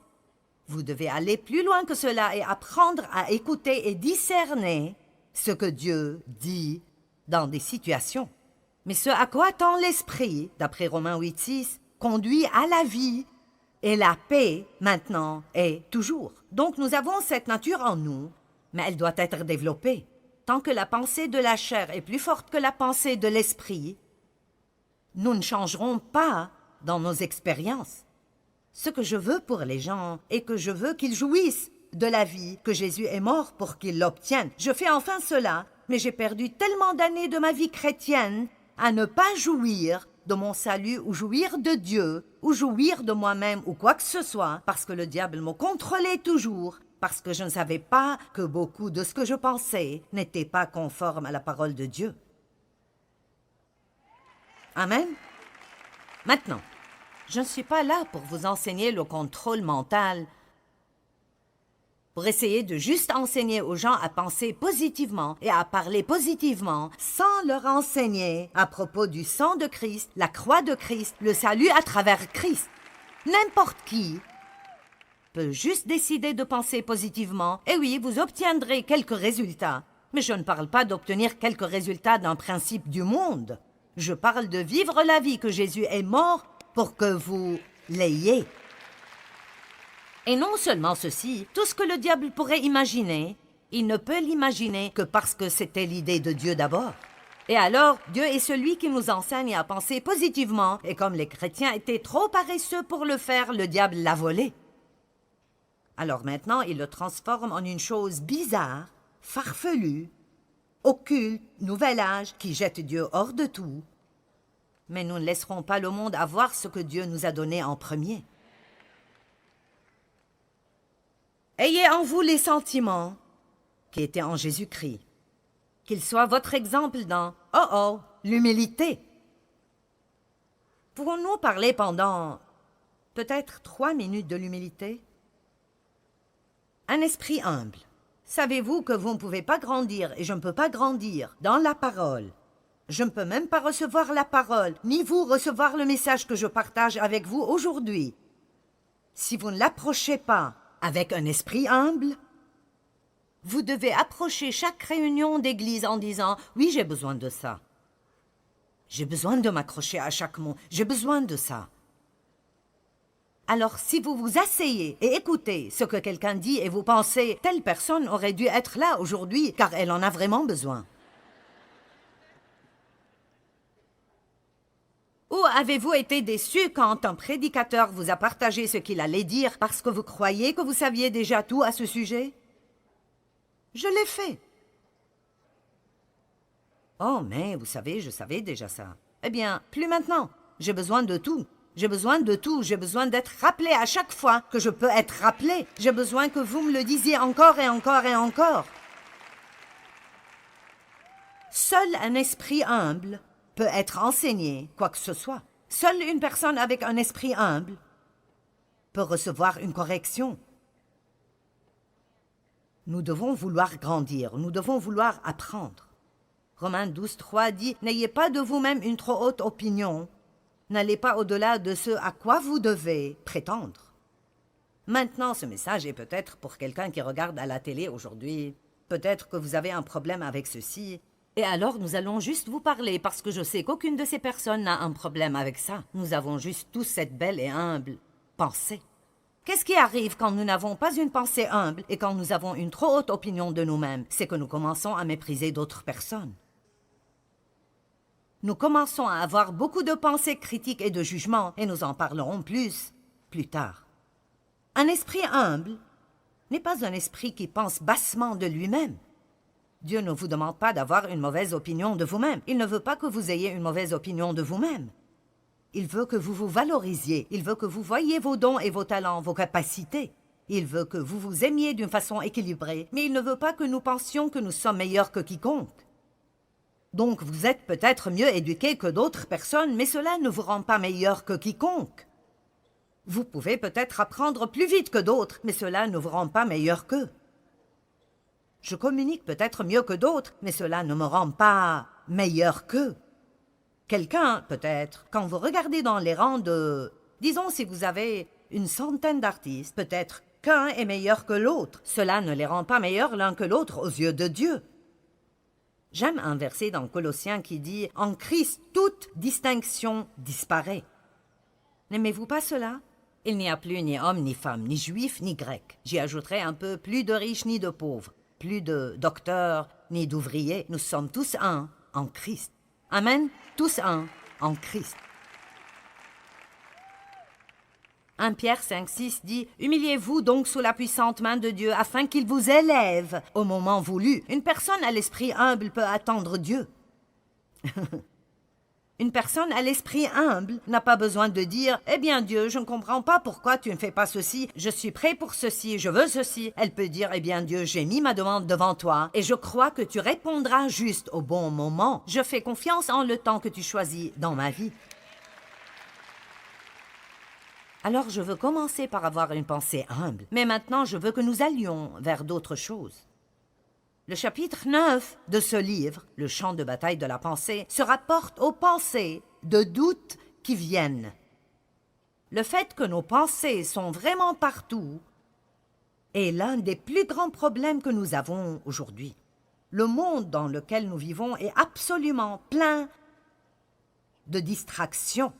Vous devez aller plus loin que cela et apprendre à écouter et discerner ce que Dieu dit dans des situations. Mais ce à quoi tend l'esprit, d'après Romains 8,6, conduit à la vie et la paix maintenant et toujours. Donc nous avons cette nature en nous, mais elle doit être développée. Tant que la pensée de la chair est plus forte que la pensée de l'esprit, nous ne changerons pas dans nos expériences. Ce que je veux pour les gens est que je veux qu'ils jouissent de la vie que Jésus est mort pour qu'ils l'obtiennent. Je fais enfin cela, mais j'ai perdu tellement d'années de ma vie chrétienne à ne pas jouir de mon salut ou jouir de Dieu ou jouir de moi-même ou quoi que ce soit parce que le diable me contrôlait toujours, parce que je ne savais pas que beaucoup de ce que je pensais n'était pas conforme à la parole de Dieu. Amen. Maintenant, je ne suis pas là pour vous enseigner le contrôle mental, pour essayer de juste enseigner aux gens à penser positivement et à parler positivement sans leur enseigner à propos du sang de Christ, la croix de Christ, le salut à travers Christ. N'importe qui peut juste décider de penser positivement et oui, vous obtiendrez quelques résultats. Mais je ne parle pas d'obtenir quelques résultats d'un principe du monde. Je parle de vivre la vie que Jésus est mort pour que vous l'ayez. Et non seulement ceci, tout ce que le diable pourrait imaginer, il ne peut l'imaginer que parce que c'était l'idée de Dieu d'abord. Et alors, Dieu est celui qui nous enseigne à penser positivement, et comme les chrétiens étaient trop paresseux pour le faire, le diable l'a volé. Alors maintenant, il le transforme en une chose bizarre, farfelue, occulte, nouvel âge, qui jette Dieu hors de tout. Mais nous ne laisserons pas le monde avoir ce que Dieu nous a donné en premier. Ayez en vous les sentiments qui étaient en Jésus-Christ. Qu'il soit votre exemple dans, l'humilité. Pouvons-nous parler pendant peut-être 3 minutes de l'humilité? Un esprit humble. Savez-vous que vous ne pouvez pas grandir et je ne peux pas grandir dans la parole? Je ne peux même pas recevoir la parole, ni vous recevoir le message que je partage avec vous aujourd'hui. Si vous ne l'approchez pas avec un esprit humble, vous devez approcher chaque réunion d'église en disant « Oui, j'ai besoin de ça. J'ai besoin de m'accrocher à chaque mot. J'ai besoin de ça. » Alors, si vous vous asseyez et écoutez ce que quelqu'un dit et vous pensez « Telle personne aurait dû être là aujourd'hui car elle en a vraiment besoin. » Ou avez-vous été déçu quand un prédicateur vous a partagé ce qu'il allait dire parce que vous croyez que vous saviez déjà tout à ce sujet? Je l'ai fait. Oh, mais vous savez, je savais déjà ça. Eh bien, plus maintenant. J'ai besoin de tout. J'ai besoin de tout. J'ai besoin d'être rappelé à chaque fois que je peux être rappelé. J'ai besoin que vous me le disiez encore et encore et encore. Seul un esprit humble peut être enseigné quoi que ce soit. Seule une personne avec un esprit humble peut recevoir une correction. Nous devons vouloir grandir, nous devons vouloir apprendre. Romains 12,3 dit « N'ayez pas de vous-même une trop haute opinion, n'allez pas au-delà de ce à quoi vous devez prétendre. » Maintenant, ce message est peut-être pour quelqu'un qui regarde à la télé aujourd'hui. Peut-être que vous avez un problème avec ceci. Et alors, nous allons juste vous parler parce que je sais qu'aucune de ces personnes n'a un problème avec ça. Nous avons juste tous cette belle et humble pensée. Qu'est-ce qui arrive quand nous n'avons pas une pensée humble et quand nous avons une trop haute opinion de nous-mêmes? C'est que nous commençons à mépriser d'autres personnes. nous commençons à avoir beaucoup de pensées critiques et de jugements, et nous en parlerons plus tard. Un esprit humble n'est pas un esprit qui pense bassement de lui-même. Dieu ne vous demande pas d'avoir une mauvaise opinion de vous-même. Il ne veut pas que vous ayez une mauvaise opinion de vous-même. Il veut que vous vous valorisiez. Il veut que vous voyiez vos dons et vos talents, vos capacités. Il veut que vous vous aimiez d'une façon équilibrée, mais il ne veut pas que nous pensions que nous sommes meilleurs que quiconque. Donc vous êtes peut-être mieux éduqués que d'autres personnes, mais cela ne vous rend pas meilleur que quiconque. Vous pouvez peut-être apprendre plus vite que d'autres, mais cela ne vous rend pas meilleur qu'eux. Je communique peut-être mieux que d'autres, mais cela ne me rend pas meilleur qu'eux. Quelqu'un, peut-être, quand vous regardez dans les rangs de... Disons, si vous avez une centaine d'artistes, peut-être qu'un est meilleur que l'autre. Cela ne les rend pas meilleurs l'un que l'autre aux yeux de Dieu. J'aime un verset dans Colossiens qui dit « En Christ, toute distinction disparaît ». N'aimez-vous pas cela? Il n'y a plus ni homme, ni femme, ni juif, ni grec. J'y ajouterai un peu plus de riches ni de pauvres, plus de docteurs ni d'ouvriers. Nous sommes tous un en Christ. Amen. Tous un en Christ. 1 Pierre 5,6 dit « Humiliez-vous donc sous la puissante main de Dieu afin qu'il vous élève au moment voulu. » Une personne à l'esprit humble peut attendre Dieu. Une personne à l'esprit humble n'a pas besoin de dire « Eh bien Dieu, je ne comprends pas pourquoi tu ne fais pas ceci, je suis prêt pour ceci, je veux ceci. » Elle peut dire « Eh bien Dieu, j'ai mis ma demande devant toi et je crois que tu répondras juste au bon moment. Je fais confiance en le temps que tu choisis dans ma vie. » Alors je veux commencer par avoir une pensée humble, mais maintenant je veux que nous allions vers d'autres choses. Le chapitre 9 de ce livre, le champ de bataille de la pensée, se rapporte aux pensées de doute qui viennent. Le fait que nos pensées sont vraiment partout est l'un des plus grands problèmes que nous avons aujourd'hui. Le monde dans lequel nous vivons est absolument plein de distractions.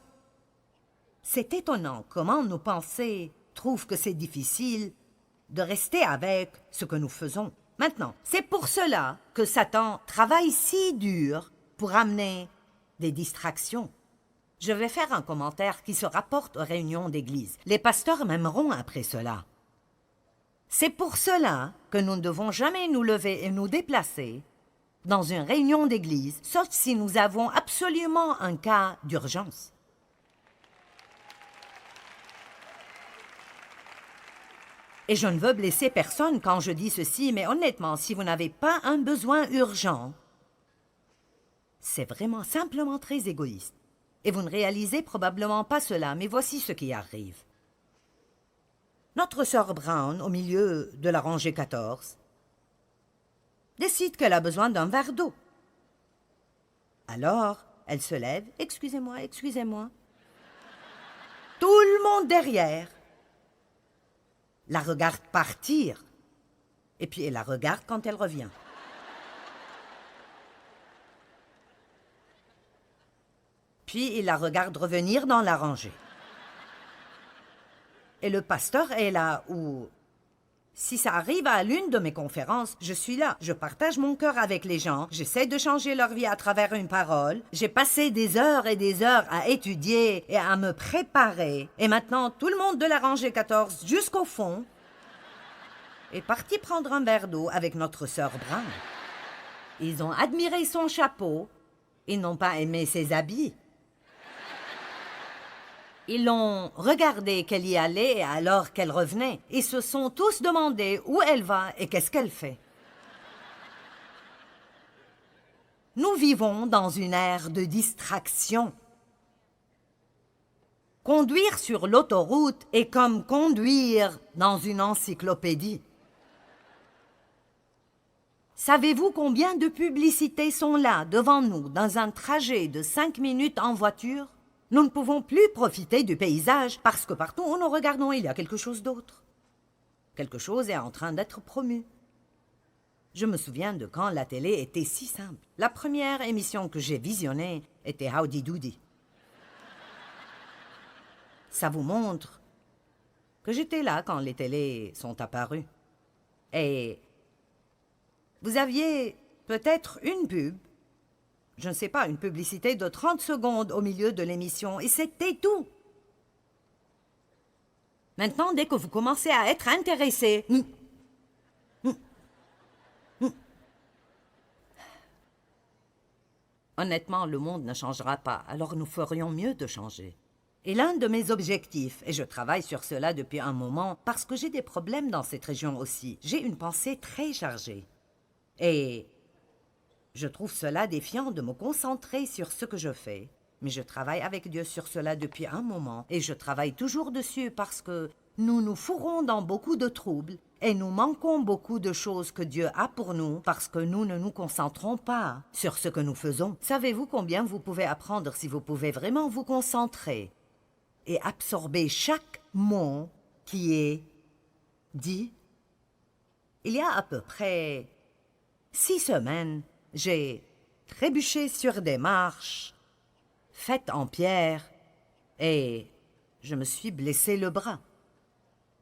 C'est étonnant comment nos pensées trouvent que c'est difficile de rester avec ce que nous faisons. Maintenant, c'est pour cela que Satan travaille si dur pour amener des distractions. Je vais faire un commentaire qui se rapporte aux réunions d'église. Les pasteurs m'aimeront après cela. C'est pour cela que nous ne devons jamais nous lever et nous déplacer dans une réunion d'église, sauf si nous avons absolument un cas d'urgence. Et je ne veux blesser personne quand je dis ceci, mais honnêtement, si vous n'avez pas un besoin urgent, c'est vraiment simplement très égoïste. Et vous ne réalisez probablement pas cela, mais voici ce qui arrive. Notre sœur Brown, au milieu de la rangée 14, décide qu'elle a besoin d'un verre d'eau. Alors, elle se lève, « Excusez-moi, excusez-moi. » Tout le monde derrière la regarde partir, et puis elle la regarde quand elle revient. Puis il la regarde revenir dans la rangée. Et le pasteur est là où, si ça arrive à l'une de mes conférences, je suis là, je partage mon cœur avec les gens, j'essaie de changer leur vie à travers une parole, j'ai passé des heures et des heures à étudier et à me préparer, et maintenant tout le monde de la rangée 14 jusqu'au fond est parti prendre un verre d'eau avec notre sœur Brown. Ils ont admiré son chapeau, ils n'ont pas aimé ses habits. Ils l'ont regardé qu'elle y allait alors qu'elle revenait. Ils se sont tous demandé où elle va et qu'est-ce qu'elle fait. Nous vivons dans une ère de distraction. Conduire sur l'autoroute est comme conduire dans une encyclopédie. Savez-vous combien de publicités sont là, devant nous, dans un trajet de 5 minutes en voiture? Nous ne pouvons plus profiter du paysage parce que partout où nous regardons, il y a quelque chose d'autre. Quelque chose est en train d'être promu. Je me souviens de quand la télé était si simple. La première émission que j'ai visionnée était Howdy Doody. Ça vous montre que j'étais là quand les télés sont apparues. Et vous aviez peut-être une pub je ne sais pas, une publicité de 30 secondes au milieu de l'émission, et c'était tout. Maintenant, dès que vous commencez à être intéressé... Honnêtement, le monde ne changera pas, alors nous ferions mieux de changer. Et l'un de mes objectifs, et je travaille sur cela depuis un moment, parce que j'ai des problèmes dans cette région aussi, j'ai une pensée très chargée. Et je trouve cela défiant de me concentrer sur ce que je fais. Mais je travaille avec Dieu sur cela depuis un moment, et je travaille toujours dessus parce que nous nous fourrons dans beaucoup de troubles, et nous manquons beaucoup de choses que Dieu a pour nous parce que nous ne nous concentrons pas sur ce que nous faisons. Savez-vous combien vous pouvez apprendre si vous pouvez vraiment vous concentrer et absorber chaque mot qui est dit? Il y a à peu près 6 semaines, j'ai trébuché sur des marches faites en pierre et je me suis blessé le bras.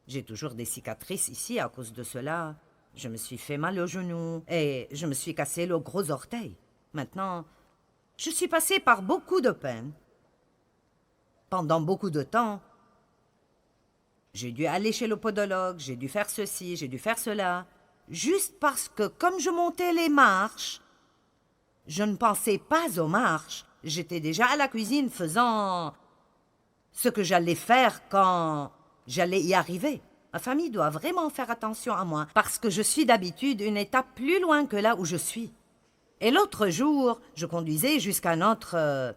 J'ai toujours des cicatrices ici à cause de cela. Je me suis fait mal au genou et je me suis cassé le gros orteil. Maintenant, je suis passé par beaucoup de peine. Pendant beaucoup de temps, j'ai dû aller chez le podologue, j'ai dû faire ceci, j'ai dû faire cela, juste parce que comme je montais les marches, je ne pensais pas aux marches. J'étais déjà à la cuisine faisant ce que j'allais faire quand j'allais y arriver. Ma famille doit vraiment faire attention à moi parce que je suis d'habitude une étape plus loin que là où je suis. Et l'autre jour, je conduisais jusqu'à notre...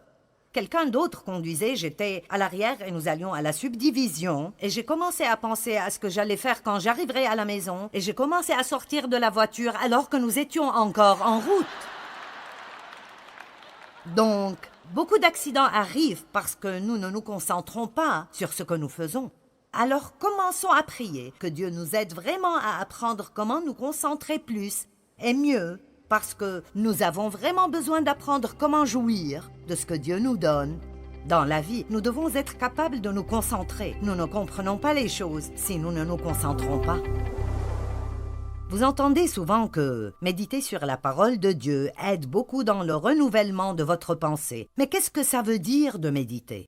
Quelqu'un d'autre conduisait, j'étais à l'arrière et nous allions à la subdivision. Et j'ai commencé à penser à ce que j'allais faire quand j'arriverais à la maison. Et j'ai commencé à sortir de la voiture alors que nous étions encore en route. Donc, beaucoup d'accidents arrivent parce que nous ne nous concentrons pas sur ce que nous faisons. Alors commençons à prier, que Dieu nous aide vraiment à apprendre comment nous concentrer plus et mieux, parce que nous avons vraiment besoin d'apprendre comment jouir de ce que Dieu nous donne. Dans la vie, nous devons être capables de nous concentrer. Nous ne comprenons pas les choses si nous ne nous concentrons pas. Vous entendez souvent que méditer sur la parole de Dieu aide beaucoup dans le renouvellement de votre pensée. Mais qu'est-ce que ça veut dire de méditer?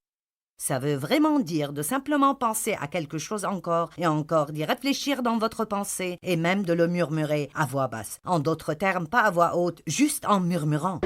Ça veut vraiment dire de simplement penser à quelque chose encore et encore, d'y réfléchir dans votre pensée et même de le murmurer à voix basse. En d'autres termes, pas à voix haute, juste en murmurant.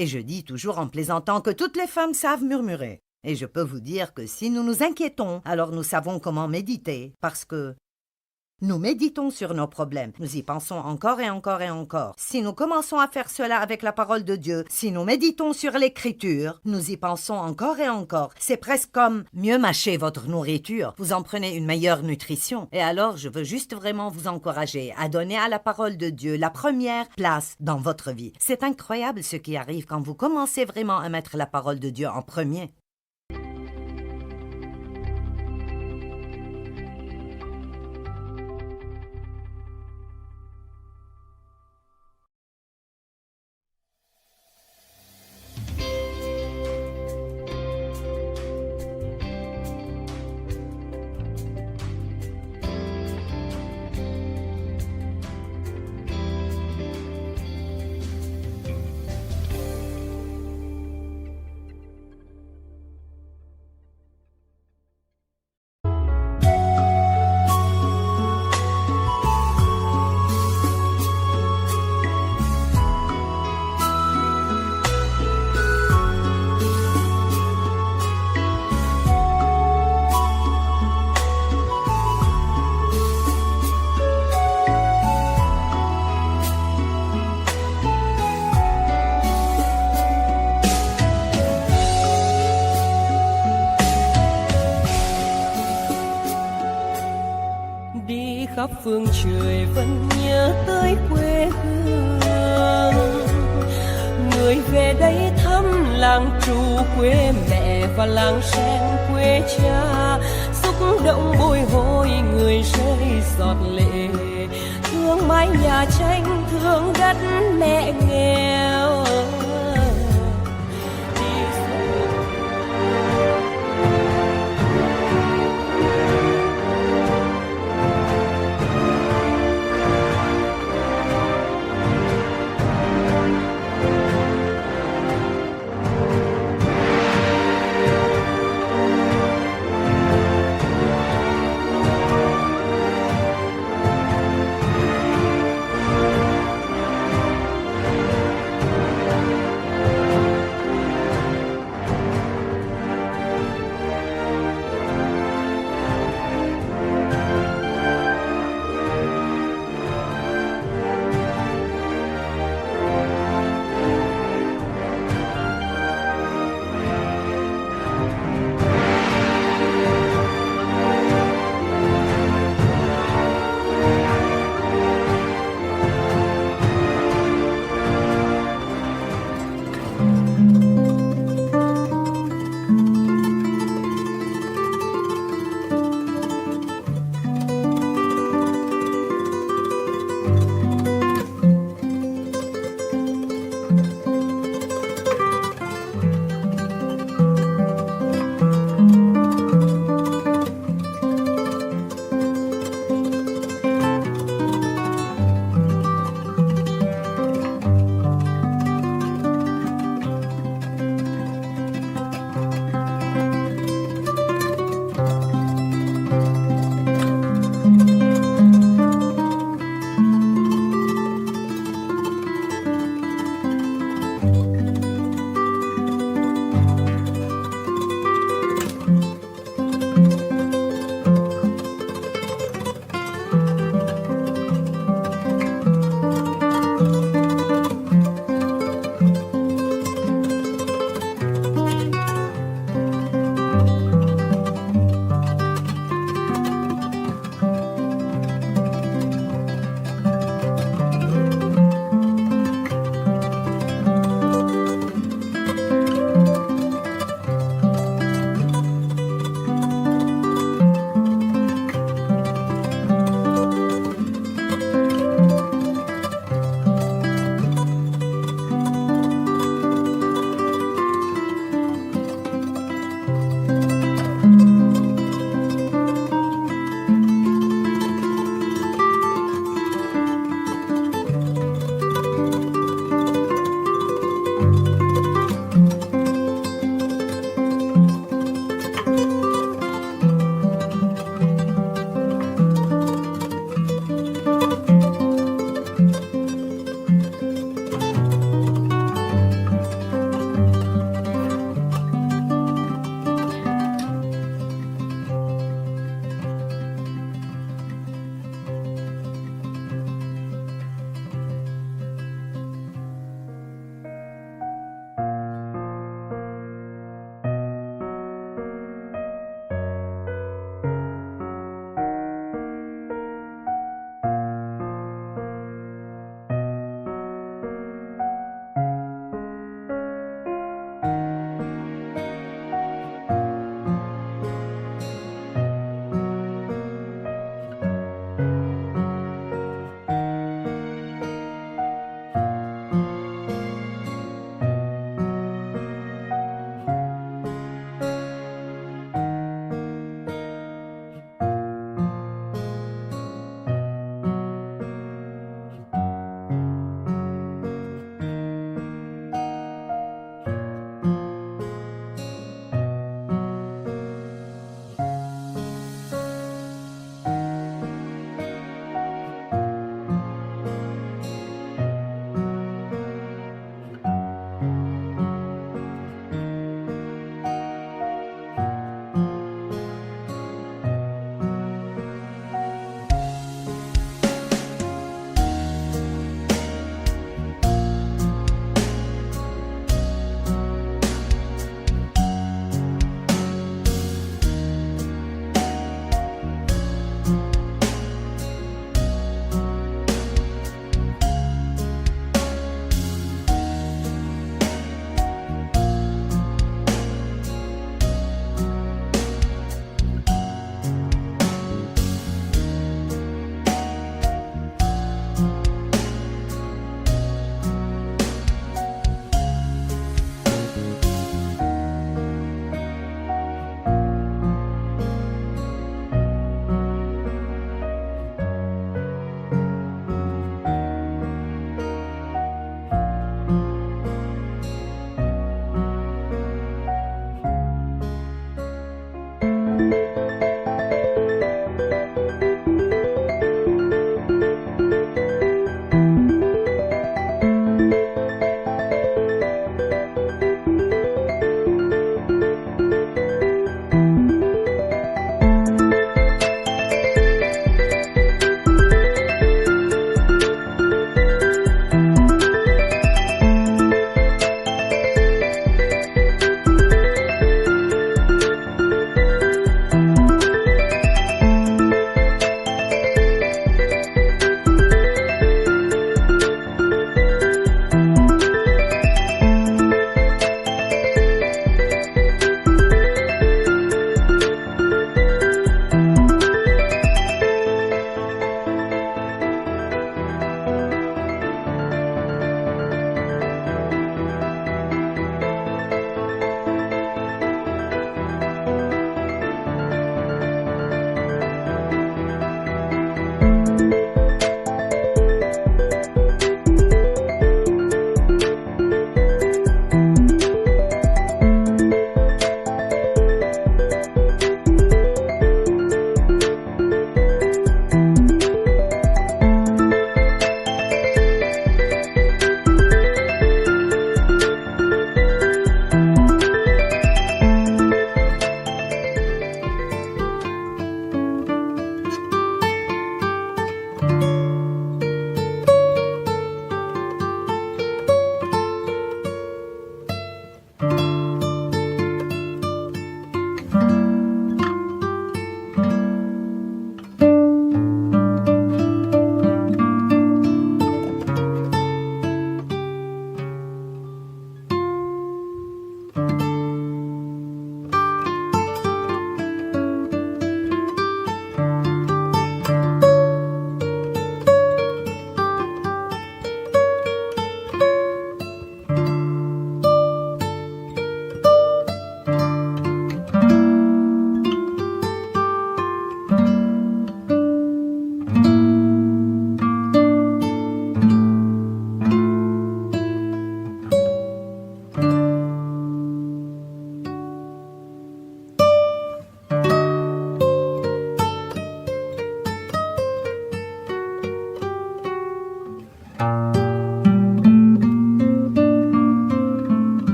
Et je dis toujours en plaisantant que toutes les femmes savent murmurer. Et je peux vous dire que si nous nous inquiétons, alors nous savons comment méditer, parce que nous méditons sur nos problèmes, nous y pensons encore et encore et encore. Si nous commençons à faire cela avec la parole de Dieu, si nous méditons sur l'Écriture, nous y pensons encore et encore. C'est presque comme mieux mâcher votre nourriture, vous en prenez une meilleure nutrition. Et alors, je veux juste vraiment vous encourager à donner à la parole de Dieu la première place dans votre vie. C'est incroyable ce qui arrive quand vous commencez vraiment à mettre la parole de Dieu en premier. phương trời vẫn nhớ tới quê hương. Người về đây thăm làng Trù quê mẹ và làng Sen quê cha, xúc động bồi hồi người rơi giọt lệ, thương mái nhà tranh thương đất mẹ nghèo.